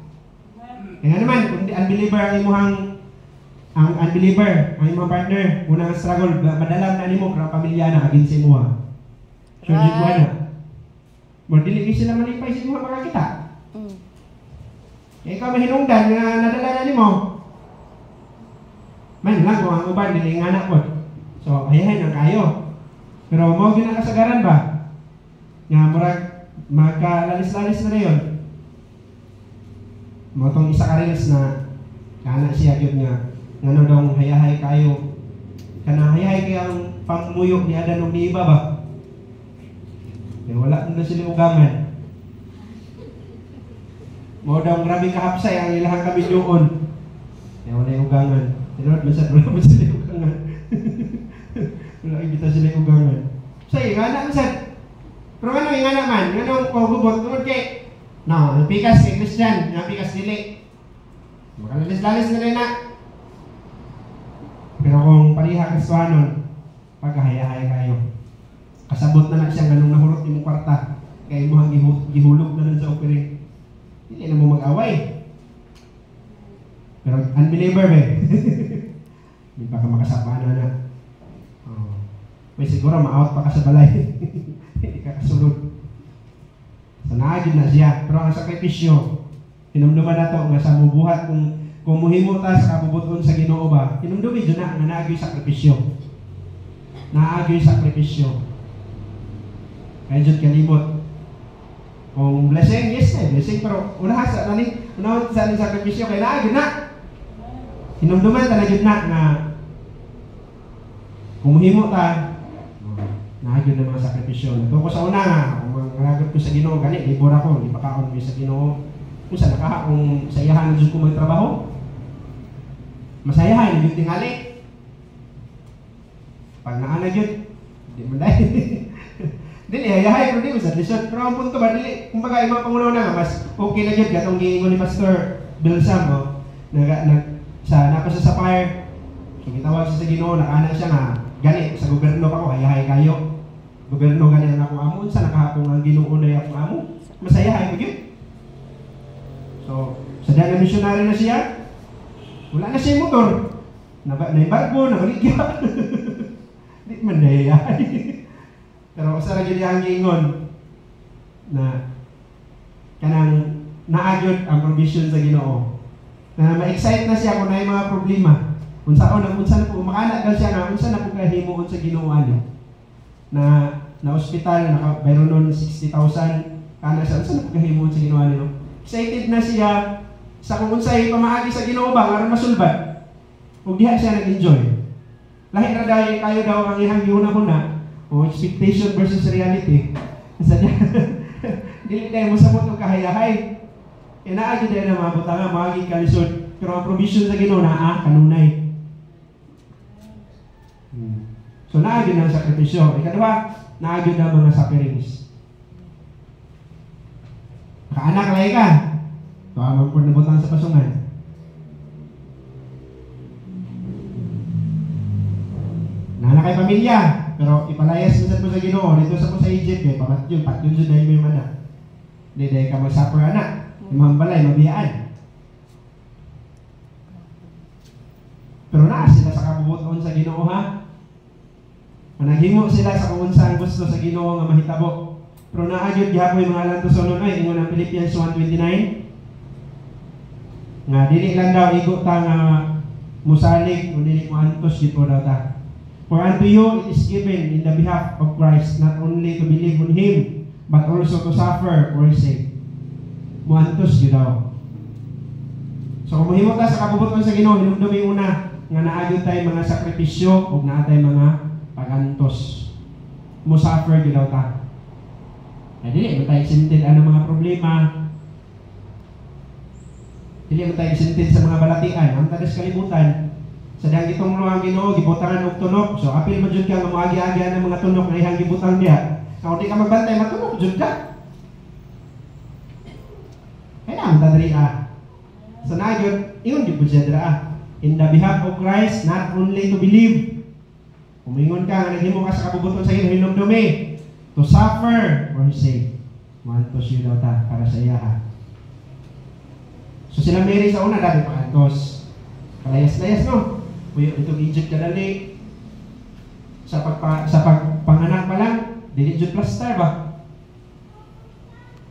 A: kaya naman kung unbeliever ang imuhang ang unbeliever, ang imong partner, unang struggle, madalam na nimo karang pamilya na agin sa imuha. Sure jud ko na. Mo dili sila manipay sa imuha makakita. Ikaw mahinungdan nga nadala na nimo. Man lang kung ang uban dili nga anak ko. So hayahay na kayo. Pero mo gyud ang kasagaran ba? Nga murag magkalalis-lalis na rayon. Mo tong isa ka reels na kana siya gyud nga ngano daw hayahay kayo kana hayahay kay ang pamuyok ni Adan ug ni Eva ba kaya wala na sila ugangan mo daw grabe kahapsay ang ilahang kabidyoon kaya wala ugangan tinod masad wala sila ugangan wala ibita sila ugangan say ngana masad pero ano yung ngana man ngano pagubot tungod kay no ang pikas kay Christian ang pikas dili makalalis-lalis na rin na. Pero kung pariha Kristohanon, pagkahayahay kayo. Kasabot na siya ganung nahurot yung kwarta. Kaya mo ang gihulog na nun sa opere. Hindi na mo mag-away. Pero unbeliever ba? Hindi pa ka makasapana na. May siguro ma-out pa ka sa balay. Hindi ka kasulod. So naagin na siya. Pero ang sakripisyo, tinumduman na ito nga sa mubuhat kung muhimo ta sa kabubuton sa Ginoo ba, tinumdumi dyan na naagyoy sakripisyo. Naagyoy sakripisyo. Kaya dyan kalimot. Kung blessing, yes na blessing, pero unahan sa sakripisyo, kaya naagyoy na. Tinumduman ta na dyan na kung muhimo ta, naagyoy na mga sakripisyo. Ito ko sa una nga, kung mangagot ko sa Ginoo, gani, libor ako, di pa kaon ko sa Ginoo. Kung saan nakaha, kung sayahan na dyan ko magtrabaho, masayahan, yung tingali. Pag naana yun, hindi mo dahil. Dili, hayahay, pero di mo sa lisod. Pero ang punto ba, dili, kumbaga, ibang pangunaw na nga, mas okay na yun, gatong giingon ni Pastor Bill Sam, napasa sa fire. So, gitawag siya sa Ginoo, nakaana siya nga, gani, sa gobyerno pa ko, hayahay kayo. Gobyerno gani ang ako amo, sa nakahapong ang Ginoo na ako amo, masayahay mo yun. So, sa dahil na missionary na siya, wala na siya motor. Na-embargo, nabaligya. Hindi man nahiyahay. Pero sa lagi niya ang giingon na kanang naagyod ang provision sa Ginoo. Na ma-excite na siya kung na yung mga problema. Kung saan na po, makaanak daw siya na kung saan na po kahimuon sa Ginoo na hospital, mayroon nun 60,000. Kana siya, saan na po kahimuon sa Ginoo excited na siya sa kung unsay pamaagi sa Ginoo ba aron masulbad. Ug diha siya nag-enjoy. Lahi ra dai kayo daw ang ihang gihuna-huna o expectation versus reality. Sa dili dai mo sabot og kahayahay. Inaagi dai na mabutanga maagi kalisod. Pero ang provision sa Ginoo naa kanunay. So naagid ang sakripisyo. Ikaduha, naagid ang mga sufferings. Kaanak lay ka. Tuamang po nabutang sa pasungan. Nana kay pamilya, pero ipalayas minsan po sa Ginoo dito sa Egypt kay patyon jud dahil may mana. Dili ka mag-suffer anak. Imong balay mabiyaan. Pero naa sila sa kabubuton sa Ginoo ha. Naghimo sila sa kung unsa ang gusto sa Ginoo nga mahitabo. Pero naa gyud gihapon yung mga lantoson ay ingon ang Philippians 1:29. Nga dili lang daw igo ta nga musalig o dili mo antos gid daw ta. For unto you it is given in the behalf of Christ not only to believe on Him, but also to suffer for His sake. Muantos yun daw. So kung mahimo ta sa kabubuton sa Ginoo, hinumdumi una nga naagyon tayo mga sakripisyo o naatay mga pagantos. Musuffer yun daw ta. Ay dili mo tayo sintin ang mga problema. Dili mo tayo sintin sa mga balatian. Ang tadas kalibutan. Sa dahang itong luang Ginoo, gibutangan og tunok. So, apil mo dyan ka, nga maagi-agian ng mga tunok na ihang gibutang diya. Kung di ka magbantay, matunok dyan ka. Kaya naman tadri So, nagyon, iyon di po siya dira in the behalf of Christ, not only to believe. Umingon ka, nga naghimo ka sa kabubuton sa iyo, hinumdumi. To suffer for His sake. Mantos yun daw ta, para sa iya ha. So, sila Mary sa una, dami pa antos. Kalayas-layas, no? Itong Egypt kadali sa pagpanganak pa lang dili jud plaster ba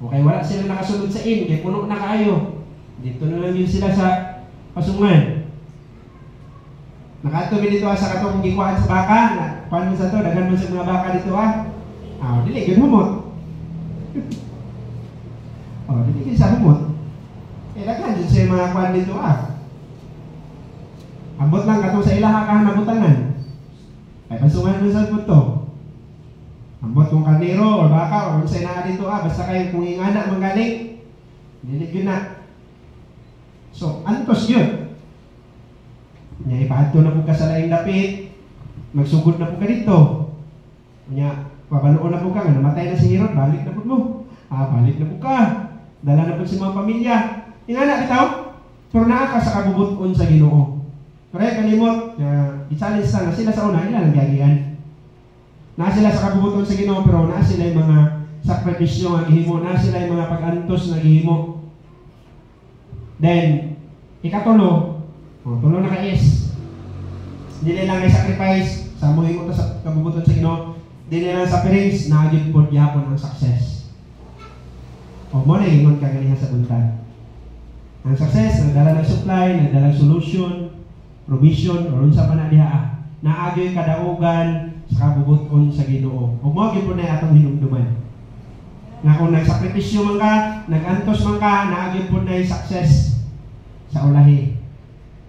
A: okay wala sila nakasunod sa kay puno na kaayo dito na lang yun sila sa pasungan nakato dito sa katong gikuhaan sa baka na paano sa to daghan man sa mga baka dito dili gyud humot dili gyud sa humot daghan jud sa mga kuan dito ambot lang katong sa ilaha ka nabutangan. Ay pasungan mo sa puto. Ambot kung kaniro o baka o sa inaa dito basta kayo kung ingana manggaling. Dili gyud na. So, antos yun. Nya ipaadto na po ka sa laing dapit. Magsugod na po ka dito. Nya pabaluon na po ka nga namatay na si Herod, balik na po mo. Balik na po ka. Dala na po si mga pamilya. Ingana bitaw. Pero naa ka sa kabubuton sa Ginoo. Pero kalimot, i-challenge na sila sa una, nila nagyagian. Na sila sa kabubuton sa Ginoo, pero na sila yung mga sakripisyo nga gihimo, na sila yung mga pag-antos na gihimo. Then, ikatulo, tulo na ka-is. Dili lang ay sacrifice, sa muhimo ta sa kabubuton sa Ginoo, dili lang sa parents, naagid po gyapon ang success. O mo na ingon ka ganihan sa buntag. Ang success, nagdala ng supply, nagdala ng solution, provision o unsa pa na diha naagyoy kadaugan sa kabubuton sa Ginoo. Ug mao gyud na atong hinumduman. Nga kung nagsakripisyo man ka, nagantos man ka, naagyoy po na success sa ulahi.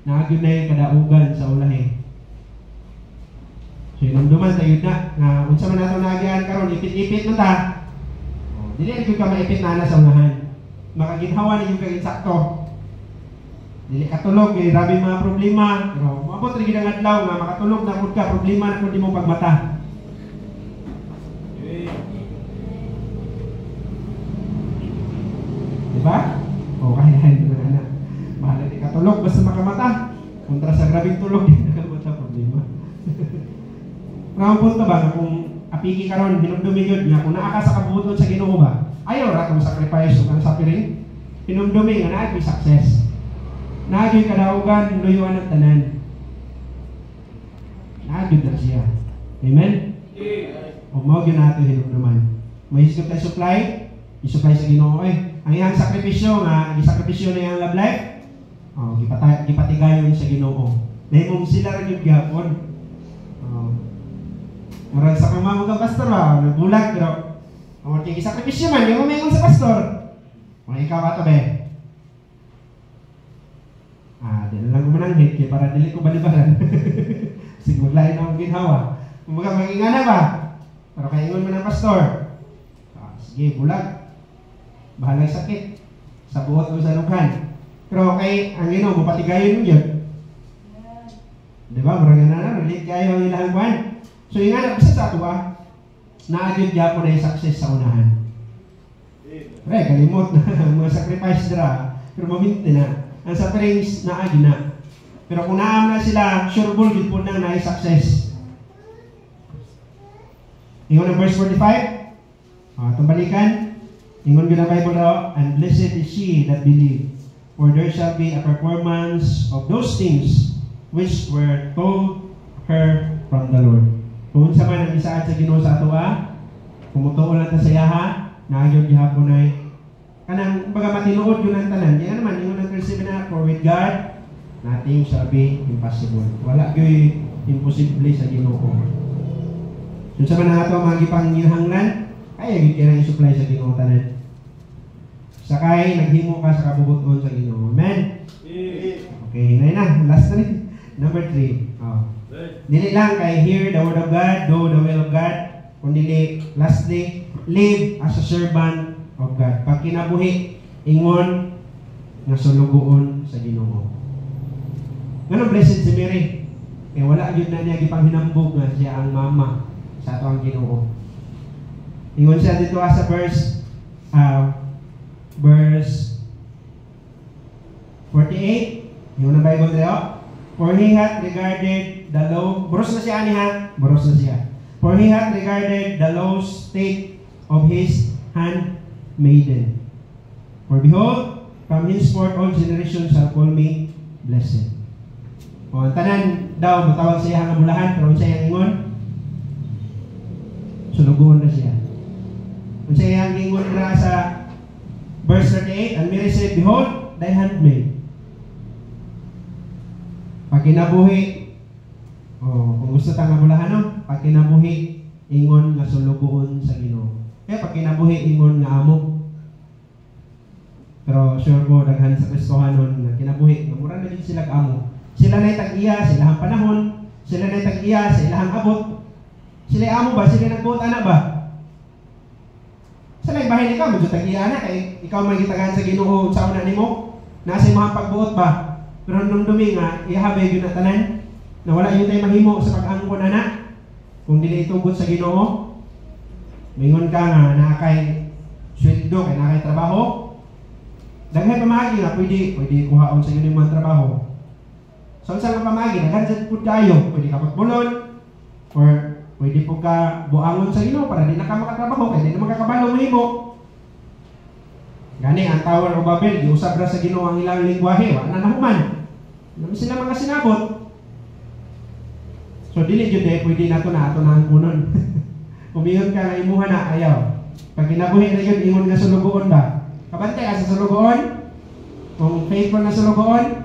A: Naagyoy na kadaugan sa ulahi. So hinumduman tayo na nga unsa man nato naagyan karon ipit-ipit man ta. Dili gyud ka maipit na sa unahan. Makaginhawa ni yung kaginsakto. Dili katulog kay grabe mga problema, pero maabot rin ang adlaw nga makatulog na pud ka problema na pud mo pagmata. Diba? Kaya na. Bahala di katulog basta makamata. Kontra sa grabing tulog di nakabot sa problema. Pero punto ba kung apiki karon hinumdumi gyud nga kung naa ka sa kabubuton sa Ginoo ba? Ayaw ra kung sacrifice ug ang suffering. Hinumdumi nga naa gyud success. Nagyoy kadaugan, luyuan ang tanan. Nagyoy na siya. Amen? O mao gyud nato hinumduman. May isip tayo supply, i-supply sa Ginoo ang iyang sakripisyo nga gisakripisyo na iyang love life. Gipatigayon sa Ginoo. Dahil sila rin yung gyapon. Murag sa pamamag ang pastor ba, nagbulag pero kay gisakripisyo man, yung umingon sa pastor. Mga ikaw ato be. Dili lang ko mananghit kaya para dili ko balibaran. Sige, maglain akong ginhawa. Kumbaga, magingana ba? Pero kaingon mo ng pastor. Sige, bulag. Bahalang sakit. Sa buot o sa lughan. Pero kay ang Ginoo mapatigayon mo gyud. Di ba? Murag na relate kayo ang ilang kwan. So yung anak bisa sa ato naagid gyapon ay success sa unahan. Pre, kalimot na mga sacrifice dira. Pero maminti na. Ang sufferings naagi na. Pero kung naam na sila, sure ball gid po nang naay success. Ingon ang verse 45. Itong balikan. Ingon gina Bible raw, and blessed is she that believe, for there shall be a performance of those things which were told her from the Lord. Kung sa man ang isaad sa Ginoo sa ato kumutuon lang ta sa yaha, naagyon gihapon ay kanang baga matinuod yun ang tanan. Kaya naman ingon ang 37 na, for with God nothing shall be impossible. Wala gyoy imposible sa Ginoo. Kung sa man ang ato mga gipanghanglan, kaya gid kaya i-supply sa Ginoo tanan. Sakay naghimo ka sa kabubuton sa Ginoo. Amen. Okay, hinay na. Last na rin. Number 3. Dili lang kay hear the word of God, do the will of God, kundi lastly, live as a servant of God. Pag kinabuhi, ingon nga sulugoon sa Ginoo. Ngano blessed si Mary? Kaya wala gyud na niya gipanghinambog nga siya ang mama sa ato ang Ginoo. Ingon siya dito sa verse 48. Yung na Bible dito. For he hath regarded the low, boros na siya niya, boros na siya. For he hath regarded the low state of his handmaiden. For behold, from henceforth all generations shall call me blessed. O, ang tanan daw, matawag sa iya nga bulahan, pero sa iyang ingon, sulugoon na siya. Kung sa iyang ingon na sa verse 38, and Mary said, behold, thy handmaid. Pag kinabuhi, kung gusto tang abulahan, no? Pag kinabuhi, ingon nga sulugoon sa Ginoo. Kaya pag kinabuhi, ingon nga amo. Pero sure ko, daghan sa Kristohanon na kinabuhi, nga mura na din sila amo. Sila na'y tag-iya sa ilahang panahon, sila na'y tag-iya sa ilahang abot. Sila amo ba? Sila nagbuot ana ba? Sa na'y bahay ikaw, medyo tag-iya na, kay ikaw may gitagaan sa Ginoo sa una nimo, nasa imong pagbuot ba? Pero nung dumi nga, ihabay yun na tanan, na wala yun tayo mahimo sa pag-angkon na. Kung dili itugot sa Ginoo, mingon ka nga, nakakay sweldo, kay nakakay trabaho, daghay pamagi nga, pwede kuhaon sa inyo mga trabaho. So, sa mga pamagi, daghan sa pud kayo, pwede ka pagbulon, or pwede po ka buangon sa Ginoo para di na ka makatrabaho, kaya di na makakabalo mahimo. Gani, ang Tower of Babel, giusab ra sa Ginoo ang ilang lingwahe, wala na nahuman. Naman sila mga sinabot. So, dili jud pwede nato na ang kunon. Kumingon ka nga imuha na, ayaw. Pag kinabuhi na yun, ingon nga sulugoon ba? Kabantay ka sa sulugoon? Kung faithful na sulugoon?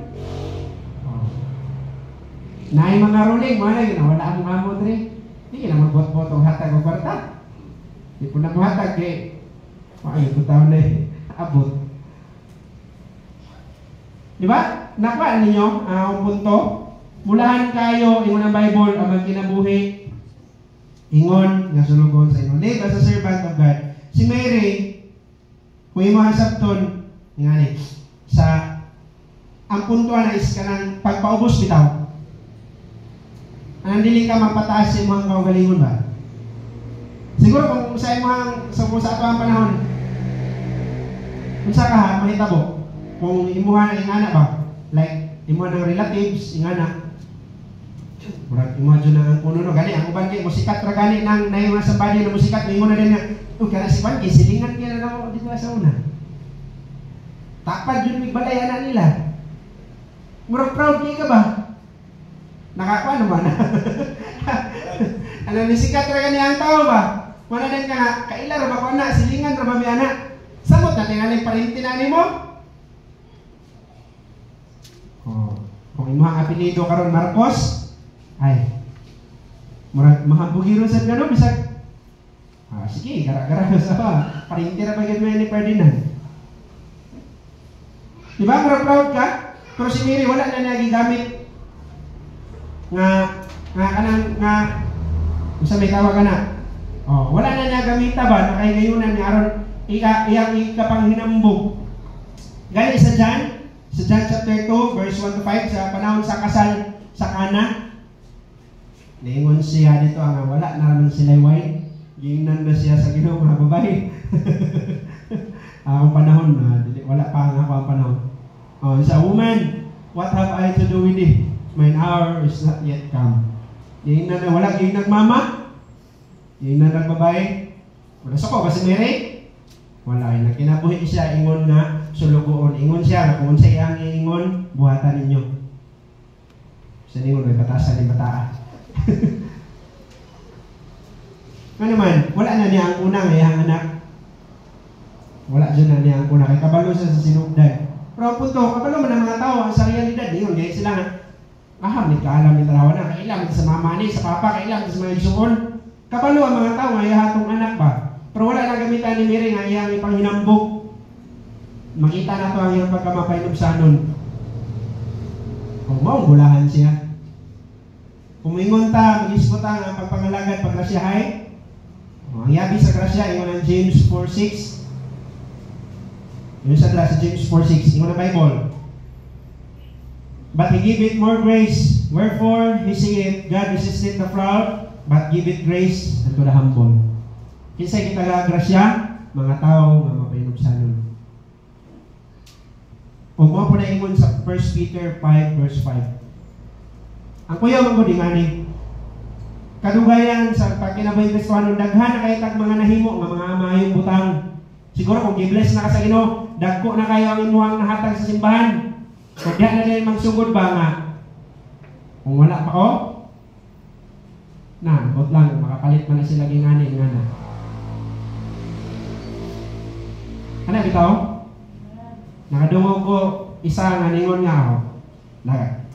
A: Naay mga ruling, mga na wala ang amod rin. Hindi na magbot-bot ang hatag o kwarta. Hindi po na mahatag eh. Ayun, 2 taon na abot. Diba? Nakuha ninyo ang punto. Mulahan kayo, ingon ang Bible, ang magkinabuhi. Ingon, nga sulugon sa inyo. Live as a servant of God. Si Mary, kung imo hasabton, ngani, sa ang punto na is kanang pagpaubos bitaw. Ang dili ka mapataas sa imong kaugalingon ba? Siguro kung sa imong sa ato ang panahon, unsa ka mahitabo? Kung imuha na ingana ba? Like imuha ng relatives ingana. Murag imagine na ang kuno no gani ang uban kay musikat ra gani nang naay mga sabadi na musikat ingon na din na kana si Juan kay silingan kay na mo dito sa una. Takpan jud mig balay ana nila. Murag proud kay ka ba? Nakakuha naman. Ano ni sikat ra gani ang tao ba? Wala din ka nga kaila ra ba ko na silingan ra ba mi ana? Samot na tingaling parinti na nimo. Kung imong apelyido karon Marcos, ay murag mahambugiro sa gano bisag sige gara-gara sa pa parinti ra ba gid ni Ferdinand. Diba murag proud ka? Pero si Mary wala na niya gigamit nga kanang nga unsa may tawag kana? Wala na niya gamita ba na kay gayunan ni aron iyang ikapanghinambog. Gali sa John Sa John chapter 2, verse 1 to 5, sa panahon sa kasal sa Cana, niingon siya dito ang wala na naman sila wine. Gingnan na siya sa Ginoo mga babae. Ang panahon, wala pa nga ako ang panahon. Sa woman, what have I to do with it? My hour is not yet come. Gingnan na wala, gingnan mama. Gingnan na babae. Wala sa ko, kasi Mary? Wala, kinabuhi siya, ingon nga, sulugoon. Ingon siya, kung sa iyang ingon, buhatan ninyo. Sa ingon, may batasan ni bataa. Ano naman, wala na niya ang unang iyang anak. Wala dyan na niya ang unang. Kaya kabalo siya sa sinugdan. Pero ang punto, kabalo man ang mga tao, ang sariyalidad, yun, gaya sila nga, may kaalam ni tarawa na, kailang sa mama ni, sa papa, kailang sa mga isuon. Kabalo ang mga tao, nga ihatong anak ba? Pero wala na gamitan ni Mary nga iyang ipanghinambog. Makita na ito ang iyang pagkamapainom kung maong gulahan siya. Kumingon ta, mag-ispo ta ang pagpangalagad paggrasyahay. Ang yabi sa grasya, ingon ang James 4:6. Yun sa James 4:6, ingon ang Bible. But He give it more grace. Wherefore, He saith, God resisteth the proud, but give it grace unto the humble. Kinsay kita nga grasya, mga tao nga mapainomsanon. Kung mo po na ingon sa 1 Peter 5 verse 5. Ang kuya mo di ngani. Kadugayan sa pagkinabay Kristohanon daghan na kay tag mga nahimo nga mga maayong butang. Siguro kung gibless na ka sa Ginoo, dagko na kayo ang imuhang nahatag sa simbahan. Kung diyan na din magsugod ba nga? Kung wala pa ko, bot lang, makapalit man na sila gingani nga na. Ano bitaw? Nakadungog ko isa nga ningon nga ako.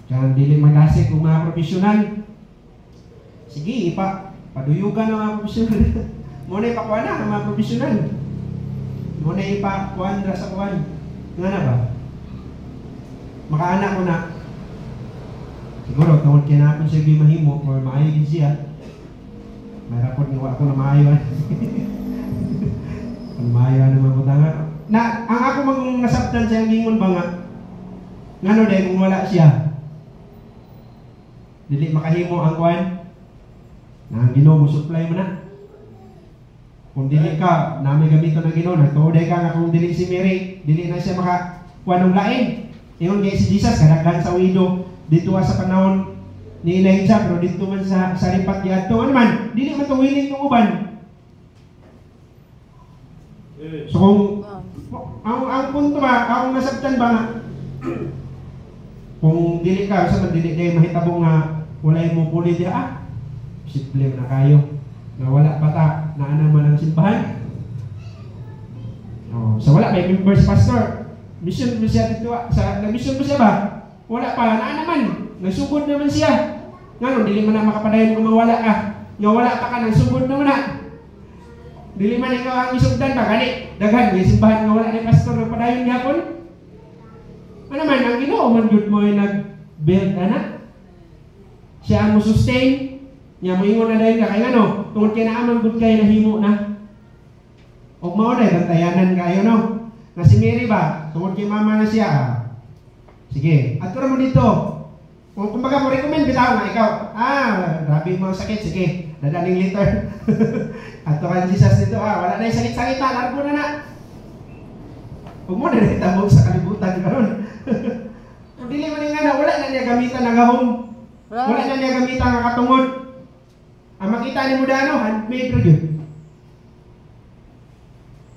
A: Kaya dili magasik kung mga profesional. Sige, paduyugan ng mga profesional. Muna ipakuha na ng mga profesional. Muna ipakuha na sa kuwan. Nga na ba? Makaanak ko na. Siguro, tungkol kinapon siya di mahimo or maayo din siya. May raport nga ako na maayo. Kung maayo na mga butangan. Ang ako mang nasabtan siya ang gingon ba nga? Ngano dahil kung wala siya? Dili makahimo ang kuwan. Na ang Ginoo mo supply mo na. Kung dili ka, namin gamiton ng Ginoo, nagtuoday ka nga kung dili si Mary, dili na siya makakuha ng lain. Ingon kay si Jesus, kadaghan sa widow, dito sa panahon ni Elijah, pero dito man sa ripat niya. Ito, ano man, dili man ito willing ng uban. So kung, ang punto ba, ang nasabtan ba nga, kung dili ka, sa dili kayo mahitabo nga, walay mo puli diya, simple na kayo. Na wala pa ta, na naman ang simbahan. So wala, may members pastor. Mission mo siya dito, nag-mission mo siya ba? Wala pa, na naman. Nagsugod naman siya. Nga dili man na makapadayon kung mawala ka. Nga wala pa ka, nagsugod naman na. Dili man ikaw ang isugdan ba? Gani, daghan, may simbahan nga wala ni pastor ng padayon yapon. Ano man, ang Ginoo man jud mo ay nag-build anak. Siya ang mo sustain. Nya mo ingon na dahil ka, kaya ano, tungkol kinaaman gud kayo nahimo na. O mao na, bantayanan kayo no. Na si Mary ba, tungkol kay mama na siya. Sige, at mo dito. Kung kumbaga mo recommend bitaw nga ikaw, grabe mo ang sakit, sige, dadaling liter. At kan Jesus dito, wala na yung sakit-sakit na, largo na na. Huwag mo na naitabog sa kalibutan karon. Kung dili man nga na, wala na niya gamitan na gahom. Wala na niya gamitan nga katungod. Ang makita ni mo dano, handmade ro yun.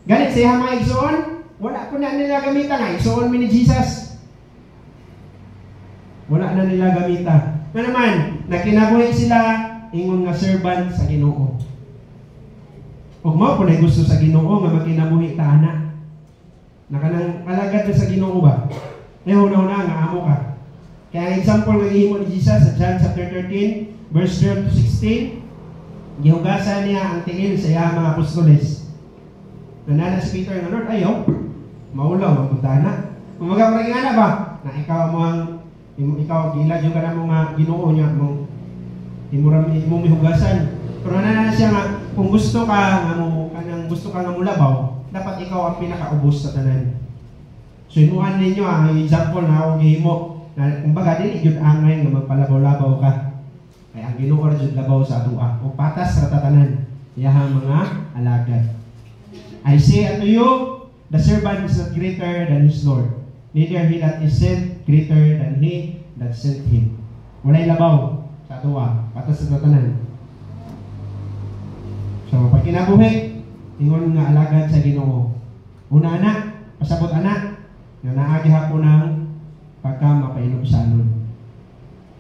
A: Ganit siya mga igsoon, wala ko na nila gamitan nga, igsoon mi ni Jesus. Wala na nila gamitan. Nga naman, nakinabuhi sila, ingon nga servant sa Ginoo. Huwag mo kung na gusto sa Ginoo nga makinabuhi ta anak. Nakanang alagad na sa Ginoo ba? Una nga amo ka. Kaya ang example nga ihimo ni Jesus sa John chapter 13, verse 12 to 16, gihugasan niya ang tingin sa iya mga apostoles. Nanana si Peter nga, Lord, ayaw, maulaw, magpunta. Kumaga mo nga na ba? Na ikaw mo ang, ikaw, gilad yung ka na mga Ginoo niya, imong mihugasan. Pero nanana siya nga, kung gusto ka nga mulabaw, dapat ikaw ang pinakaubos sa tanan. So So inuan ninyo ang example na akong gihimo na kumbaga dili jud angay nga magpalabaw-labaw ka. Kay ang Ginoo jud labaw sa atua o patas sa tatanan iyahang mga alagad. I say unto you, the servant is not greater than his Lord. Neither he that is sent greater than he that sent him. Walay labaw sa atua, patas sa tatanan. So pag kinabuhi, ingon nga alagad sa Ginoo. Una anak, pasabot anak, nga naagi hapon ng pagkamapainusanon.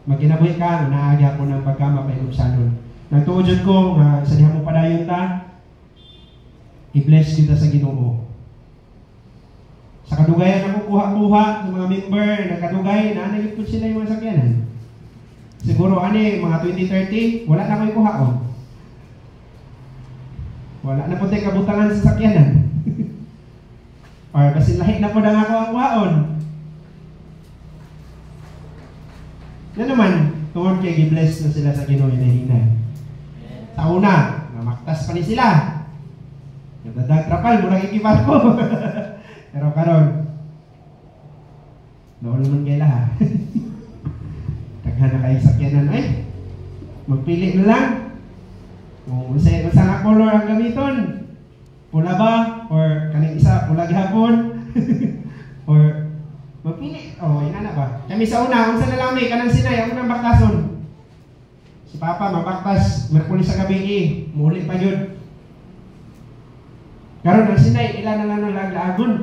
A: Magkinabuhi ka, naagi hapon ng pagkamapainusanon. Nagtuod ko nga sa diha mo padayon ta, i-bless kita sa Ginoo. Sa kadugayan na kukuha-kuha sa mga member, nagkadugay, naanagit po sila yung mga sakyanan. Siguro ani, mga 2030, wala na ko ikuhaon. Wala na po tayo kabutangan sa sakyanan. Or kasi lahi na po na ako ang kuhaon. Na naman, tungkol kay gi-bless na sila sa Ginoo hinahinay. Sa una, namaktas pa ni sila. Nagdadag trapal, murang ikibar ko. Pero karon, doon naman kayo lahat. Taghan na kayo sakyanan, ay, magpili na lang. Kung saan nga color ang gamiton, pula ba? Or kaning isa, pula gihapon? Or, magpili. O, yun na ba? Kami sa una, kung saan na lang may kanang sinay, ako nang baktason. Si Papa, mabaktas, Merkulis sa gabi, muli pa yun. Karon ang sinay, ilan na lang ng laglaagon.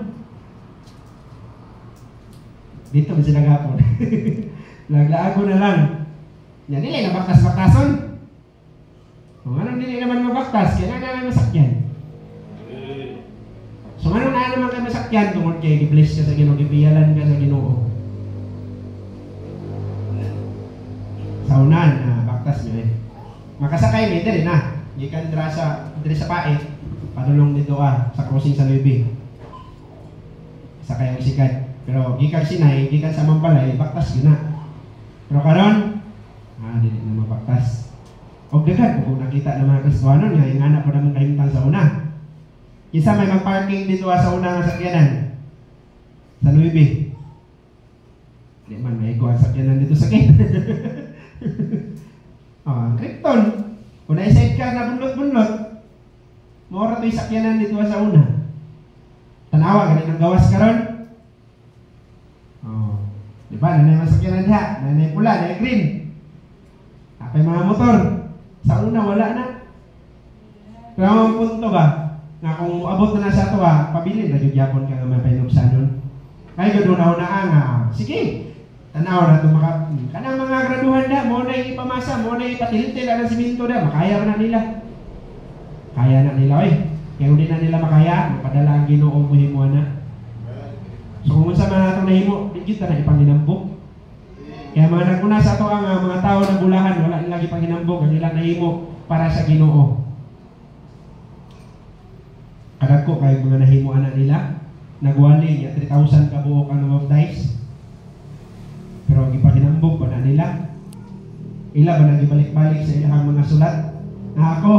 A: Dito ba sila gapon? Laglaagon na lang. Yan, nila nabaktas-baktason. Kung anong dili naman mabaktas, kaya na naman masakyan. So anong na naman kayo masakyan tungkol kayo, i-bless ka sa Ginoo, gipiyalan ka sa Ginoo. Sa unan, baktas nyo eh. Makasakay may diri na. Gikan diri sa pae, padulong dito sa crossing sa Luibi. Sakay ang sikat. Pero gikan Sinay, gikan sa Mambalay, baktas yun na. Pero karon, dili na mabaktas. O dagan kung nakita ng mga Kristohanon nga yung anak po naman kahimtang sa una. Isa may mag-parking dito sa una nga sakyanan sa Luibi. Di man may ikuha sakyanan dito sa gate. Krypton. Kung na-sidecar na bunlot-bunlot, mora to'y sakyanan dito sa una. Tanawa, ganit ang gawas karon. Di ba? Nanay mga sakyanan diha, nanay pula, nanay green. Apay mga motor. Sa una, wala na. Pero ang punto ba, na kung abot na sa ito pabilin na yung yapon ka nga mapinubsanon. Kaya doon na sige, tanaw na ito kanang mga graduhan na, mo na ipamasa, mo na ipatiltil ang siminto na, makaya na nila. Kaya na nila, kaya hindi na nila makaya, mapadala ang Ginoo mo na. So kung sa mga itong nahimo, di kita na ipanginambok. Kaya mga naguna sa ito ang mga tao na bulahan, wala nilang ipanginambok, ang nilang nahimo para sa Ginoo. Kadag ko kayo mga nahimo anak nila, nagwali niya 3,000 kabuok ang namabdice. Pero ang ipanginambok pa na nila. Ila ba nagibalik-balik sa ilang mga sulat? Na ako,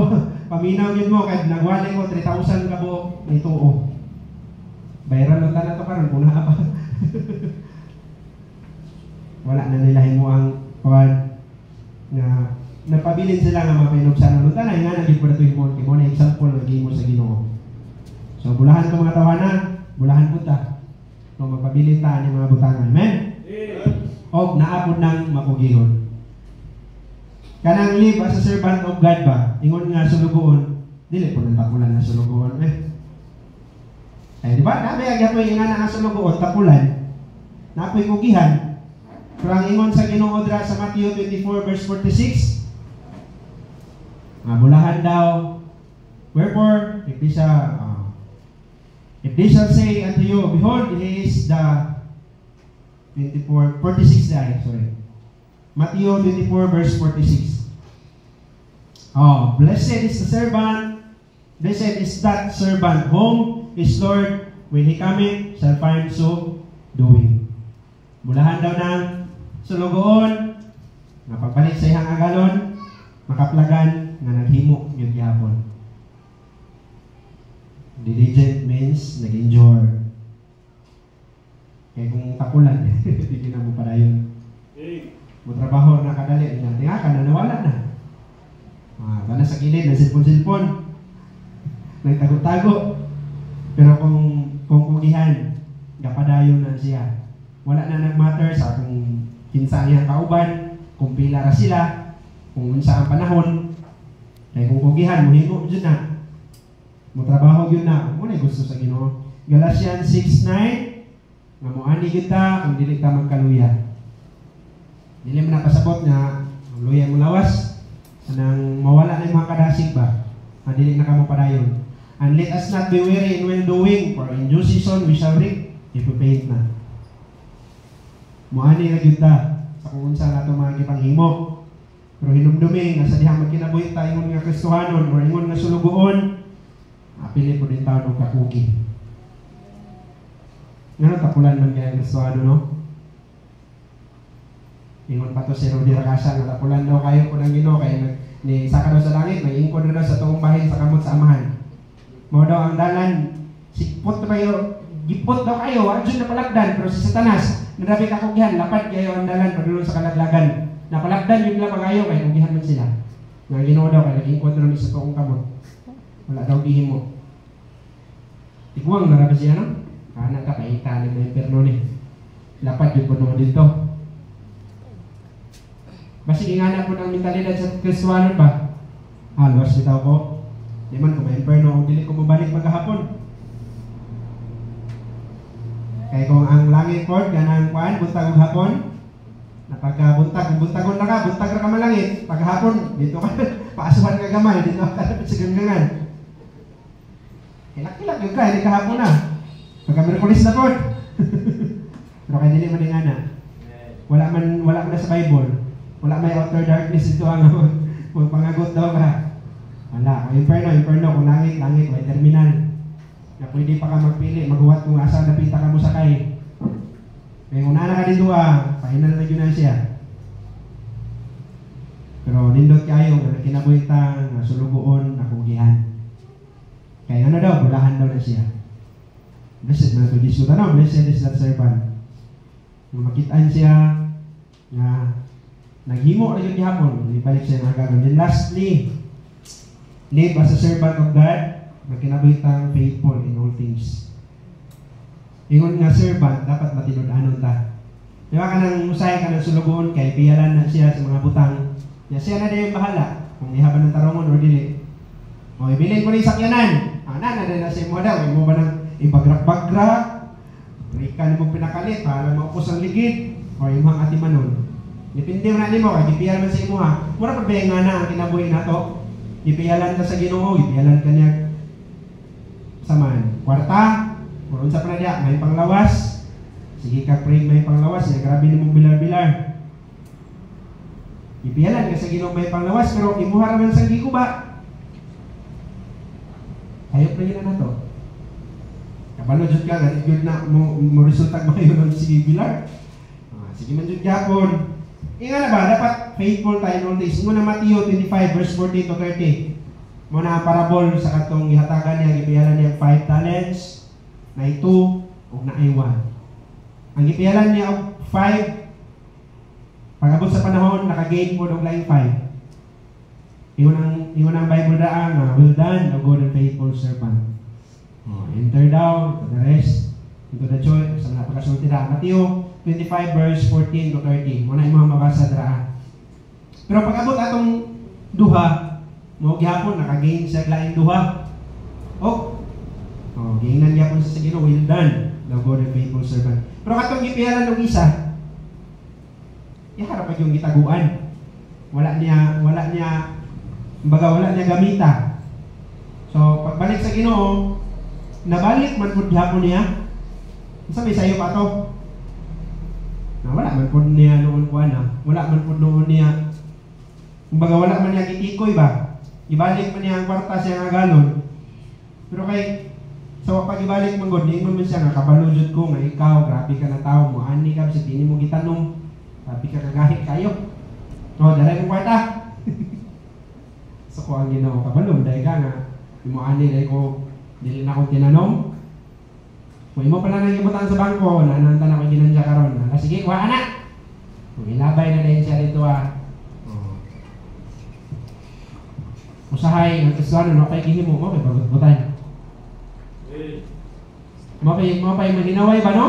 A: paminaw yun mo, kahit nagwali ko 3,000 kabuok, may tuo. Bayaran lang na ito karon kung pa. Wala na nila himo ang kawan na napabilin sila nga mapinubsanon. Nung tanay nga naging po na ito himo. Kimo na example na himo sa Ginoo. So bulahan ko mga tawanan, bulahan po ta. Kung magpabilin ta ni mga butangan. Amen? O naapod ng makugihon. Kanang live as a servant of God ba? Ingon nga sulugoon. Dili po nang tapulan na sulugoon. Di ba? Nabi agya po yung nga na sulugoon, tapulan. Napoy kugihan. Pero ang ingon sa Ginoo dra sa Matthew 24 verse 46, bulahan daw. Wherefore, if they shall say unto you, behold, he is the 46 day, sorry. Matthew 24 verse 46. Blessed is the servant, blessed is that servant whom his Lord, when he cometh, shall find so doing. Bulahan daw ng sulugoon, nga pagbalik sa ihang agalon, makaplagan, nga naghimo yung gihapon. Diligent means nag-endure. Kaya kung tapulan, hindi na mo padayon. Mo trabaho na kadali, tinga ka na nawala na. Bana sa kilid, na silpon-silpon. Nagtago-tago. Pero kung kugihan, gapadayon na siya. Wala na nag-matter sa kung kinsa niyang kauban, kung pila ra sila, kung unsa ang panahon. Kaya kung kugihan, muhingo dyan na. Mo trabaho yun na. Muna gusto sa Ginoo. Galatians 6:9, nga moani kita kung dili ka magkaluya. Dili mo napasabot nga ang luya mo lawas nang mawala na yung mga kadasig ba? Dili na ka mo padayon. And let us not be weary in well doing, for in due season we shall reap if we faint not. Moani na gyud ta sa kung unsa nato mga gipanghimo. Pero hinumdumi nga sa dihang magkinabuhi ta ingon nga Kristohanon or ingon nga sulugoon, apili po din taon og kakugi. Nga tapulan man kaya Kristohano, no? Ingon pa to si Rudy Ragasa nga tapulan daw kayo po ng Ginoo kaya ni saka daw sa langit, nag-ingkod na daw sa tuong bahin sa kamot sa amahan. Mo daw ang dalan, sikpot kayo, gipot daw kayo, adyon na palagdan, pero si Satanas, nadabi kakugihan, lapad kayo ang dalan padulong sa kalaglagan. Napalagdan yung lang kayo, kaya kugihan man sila. Nga Ginoo daw, kaya nag-ingkod na sa tuong kamot. Wala daw gihimo. Tigwang na ba siya, no? Anak ka, paitalig na yung perno ni. Lapad yung puno dito. Basi ingana po ng mentalidad sa Kristohanon ba? Halos bitaw ko. Di man kung may imperno, kung dili ko mabalik maghapon. Kaya kung ang langit po, ganang kuan, buntag og hapon, napagkabuntag, kung buntagon na ka, buntag na ka malangit, paghapon, dito ka, paasuhan ka gamay, dito ka sa ganggangan. Kilak-kilak yung ka, hindi kahapon na. Pagka-Merkulis na po. Pero kaya dili man ingana. Wala man na sa Bible. Wala may outer darkness ito ang pangagot daw ka. Wala. Kung inferno, kung langit, may terminal. Na pwede pa ka magpili, maghuwat kung asa napita ka mo sakay. Kaya kung nana ka dito final na yun na siya. Pero nindot kayo, na kinabuhitan, na sulugoon, na kugihan. Kaya ano daw, bulahan daw na siya. Blessed na ito, Diyos ko tanong, blessed is that servant. Kung makitaan siya, na naghimo na yung gihapon, ibalik siya ng gagawin. Then lastly, live as a servant of God, magkinabuhitang faithful in all things. Ingon nga servant, dapat matinud-anon ta. Di ba ka nang musay ka ng sulugon, kay piyalan na siya sa mga butang. Siya na din yung bahala, kung ihaban ng tarongon o dili. O, ibilin mo rin sakyanan. Na din na siya mo daw, mo ba ng ibagrak-bagrak, rikan mo pinakalit, para maupos ang ligid, o imang atimanon. Dipindi mo na mo, kaya ipiyal man sa imo ha. Mura pa ba nga na ang kinabuhi na to? Ipiyalan ka sa Ginoo, ipiyalan ka niya saman. Kwarta, kung sa panadya, may panglawas. Sige ka pray, may panglawas. Grabe ni mong bilar-bilar. Ipiyalan ka sa Ginoo, may panglawas, pero imuha raman sa gigo ba? Hayop na yun na to. Kabalo dyan ka, ganit yun na mo resultag mayo ng sige bilar. Sige man dyan yapon. Nga na ba, dapat faithful tayo in all days. Muna Matthew 25 verse 14 to 30. Muna ang parabol sa katong gihatagan niya, gipiyalan niya 5 talents, na 2, o na 1. Ang gipiyalan niya og 5, pag-abot sa panahon, naka-gain po ng laing 5. Ingon ang Bible daan, well done, o good and faithful servant. Enter down to the rest, into the joy, sa mga pagkasulti na. Matthew 25 verse 14 to 30. Muna yung mga mabasa dara. Pero pag abot atong duha, mo gihapon naka-gain sa laing duha. Gainan gyapon sa Ginoo, well done, the good and faithful servant. Pero katong gipiyalan og isa, iharap pa yung gitaguan. Wala niya gamita. So pagbalik sa Ginoo, nabalik man pud gihapon niya. Unsa may sayo pa to? Wala man po niya noon po wala man po noon niya, kumbaga wala man niya kitikoy ba, ibalik man niya ang kwarta siya nga galon. Pero kay so pag ibalik man god, ningon man siya nga kabalujod ko nga ikaw, grabe ka na tao mo, ani ka sa tini mo gitanong, grabe ka kagahit kayo. Dala mo kwarta. So ko ang Ginoo kabalo dai ka nga mo ani dai ko dili na ko tinanong. Kung imo pala nang ibutang sa bangko, nananta na ko ginanja karon. Sige, kuha na. Kung ilabay na din siya dito usahay, ang kasano, no, kay gihimo mo, kay bagot-butan. Mo pa yung maginaway ba, no?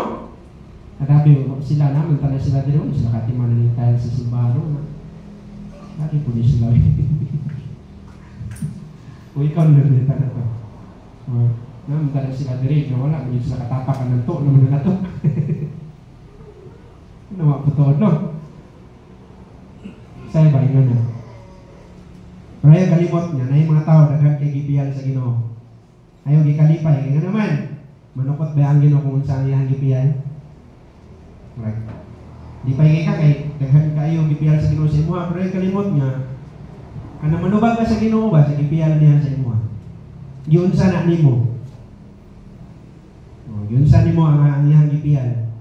A: Nagabi sila na, mantala sila din, sila katiman na tayo sa Silbaro. Lagi po din sila. Kung ikaw nalita na to. Mantala sila din, na wala, hindi sila katapakan ng to, naman na to. Nawa po to, no? Sa'yo ba, yun na? Pero ayaw kalimot niya, na yung mga tao, daghan kay gibiyal sa Ginoo. Ayaw gikalipay, kaya naman, manukot ba ang Ginoo kung saan iyang gibiyal? Right. Di pa ka kay daghan kayo gibiyal sa Ginoo sa imuha, pero yung kalimot niya, kana manubag ka sa Ginoo ba, sa gibiyal niya sa imuha. Giunsa na nimo. Giunsa nimo ang iyang gibiyal.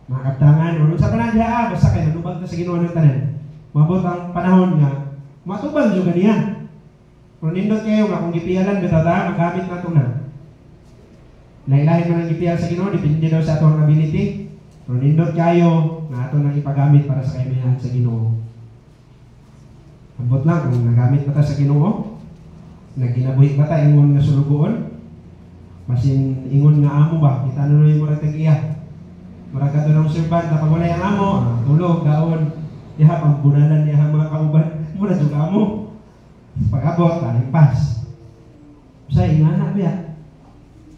A: Mga kaptangan, o sa panahon diha, basta kay manubag ka sa Ginoo ng tanan. Mabot ang panahon nga, matubang juga niya. Kung nindot kayo nga, kung gipiyalan, betata, magamit na ito na. Lain-lain man ang gipiyal sa Ginoo, depende daw sa atong ability. Kung nindot kayo, nga ito nang ipagamit para sa kaibigan sa Ginoo. Ambot lang, kung nagamit pa ta sa Ginoo, nagkinabuhi pa ta, ingon nga sulugoon, masin ingon nga amo ba, kita na yung murag tag-iya. Murag ka doon ng servant, na pag wala yung amo, tulog, gaon, diha, pambunalan niya mga kauban, muna juga mo. Pag-abot, taling pas. Sa ingana biya.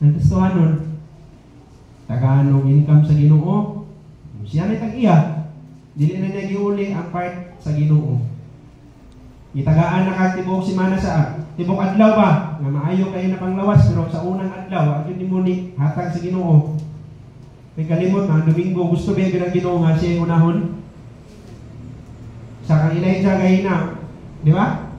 A: Ang gustuhan nun, taganong income sa Ginoo. Siya may tag-iya. Dili na niya giuli ang part sa Ginoo. Itagaan na kagtibok si Mana sa tibok adlaw ba? Nga maayo kayo na panglawas, pero sa unang adlaw, yun ni muni, hatag sa Ginoo. May kalimot na, Domingo, gusto ba yung Ginoo nga siya yung unahon? Sa kang Elijah gahina, di ba?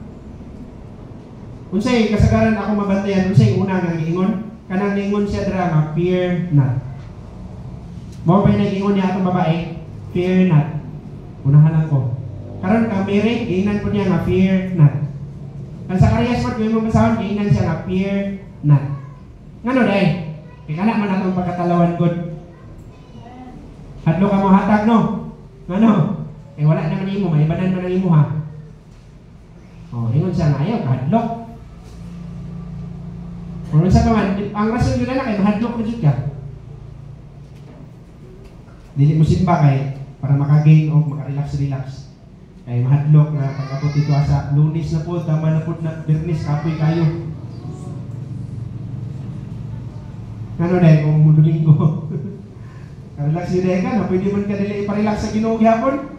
A: Unsay kasagaran ako mabantayan, unsay una nga giingon, kanang ningon siya dira nga fear not. Mao pa nagingon niya atong babae, fear not. Unahan lang ko. Karon ka Mary, giingnan ko niya nga fear not. Kan sa Karias mat mo basahon, giingnan siya nga fear not. Ngano day? Kay kana man atong pagkatalawan gud. Hadlo ka mo hatag no. Ngano? Eh wala naman imo, may ibanan man ang imo ha. Ingon siya nga ayaw, kahadlok. Kung sa pa man, ang rason yun na kay mahadlok na dyan ka. Dili mo simba kay para makagain o makarelax-relax. Kay mahadlok na pagkapot ito sa Lunes na po, tama na po na Bernis, kapoy kayo. Ano dahil kung Domingo? Karelax yun dahil ka na, pwede man ka dili iparelax sa Ginoo gihapon.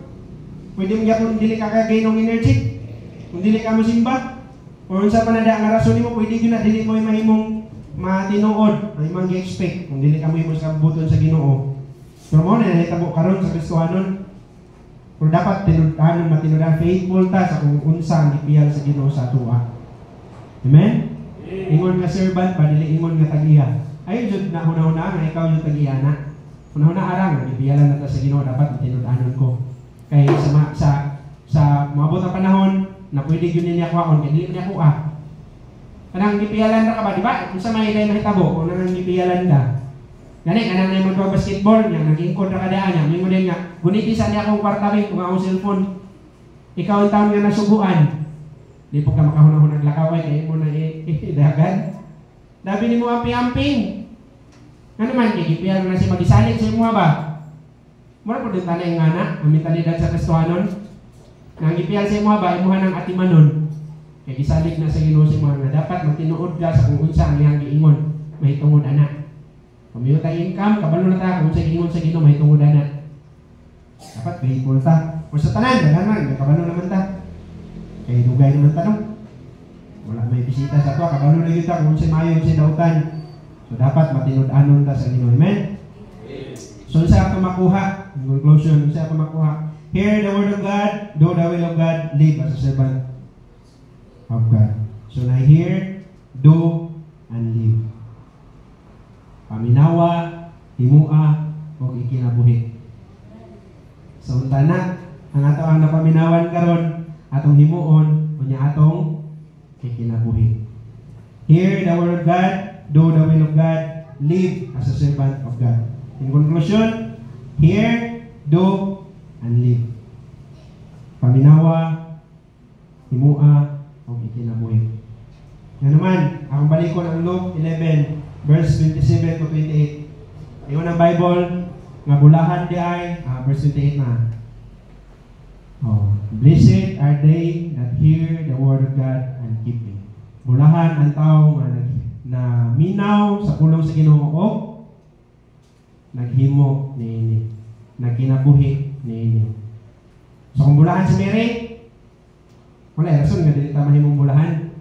A: Pwede mo yapon dili ka kagain ng energy. Kung dili ka mo simba, o sa panada ang rason nimo, pwede yun na dili mo mahimong matinuod, ang imong gi-expect. Kung dili ka mo imong sa buton sa Ginoo. Pero mo na nahitabo karon sa Kristohanon. Pero dapat tinudahan, matinudahan, faithful ta sa kung unsa ang ipiyal sa Ginoo sa atua. Amen? Ingon nga servant, dili ingon nga tag-iya. Ayun jud na hunahuna nga ikaw yung tag-iya na. Hunahuna arang, ipiyalan na ta sa Ginoo, dapat tinudahanon ko. Kay sa maabot ang panahon na pwede yun niya kuhaon, kaya hindi niya kuha. Kanang gipiyalan na ka ba, di ba? Kung sa may kayo mahitabo, kung nang gipiyalan na. Gani, kanang na yung basketball niya, nag-ingkod na kadaan niya, may muna niya, gunitisan niya akong kwartabi kung akong cellphone. Ikaw ang taon nga nasubuan. Di po ka makahunahunang lakaway, kaya mo na idagan. Dabi ni mo ampi-amping. Ano man, gipiyalan na siya mag-isalit sa imo ba? Mura po din tanay nga na, ang mentalidad sa Kristohanon. Nang ipiyal sa imo ba, imuha ng atimanon. Kaya gisalik na sa Ginoo sa mga na dapat magtinuod ka sa kung unsa ang iyang giingon, mahitungod ana. Pamiyo ta income, kabalo na ta kung sa giingon sa Ginoo mahitungod ana. Dapat faithful ta. O sa tanan, daghan kabalo naman ta. Kaya dugay naman ta no. Wala may bisita sa to, kabalo na gyud ta kung sa mayo sa dautan. So dapat matinud-anon ta sa Ginoo. Amen. So sa ako makuha, conclusion, sa ako makuha. Hear the word of God, do the will of God, live as a servant of God. So na hear, do, and live. Paminawa, himua, o ikinabuhi. So unta na, ang ato ang napaminawan karon, atong himuon, unya atong ikinabuhi. Hear the word of God, do the will of God, live as a servant of God. In conclusion, hear, do, and live. Paminawa, himua, o ikinabuhi. Yan naman, ang balik ko ng Luke 11, verse 27 to 28. Ayun ang Bible, nga bulahan di ay, verse 28 na. Blessed are they that hear the word of God and keep it. Bulahan ang tao na minaw sa pulong sa Ginoo o naghimo niini, nagkinabuhi niini. So kung bulahan si Mary, wala rason nga dili ta mahimong bulahan.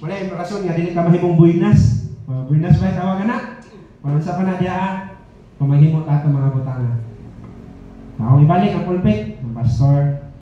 A: Wala rason nga dili ka mahimong buinas. Buinas ba tawag na? Wala sa pa na diya pamahimo ta mga butanga. Ako ibalik ang pulpit ng pastor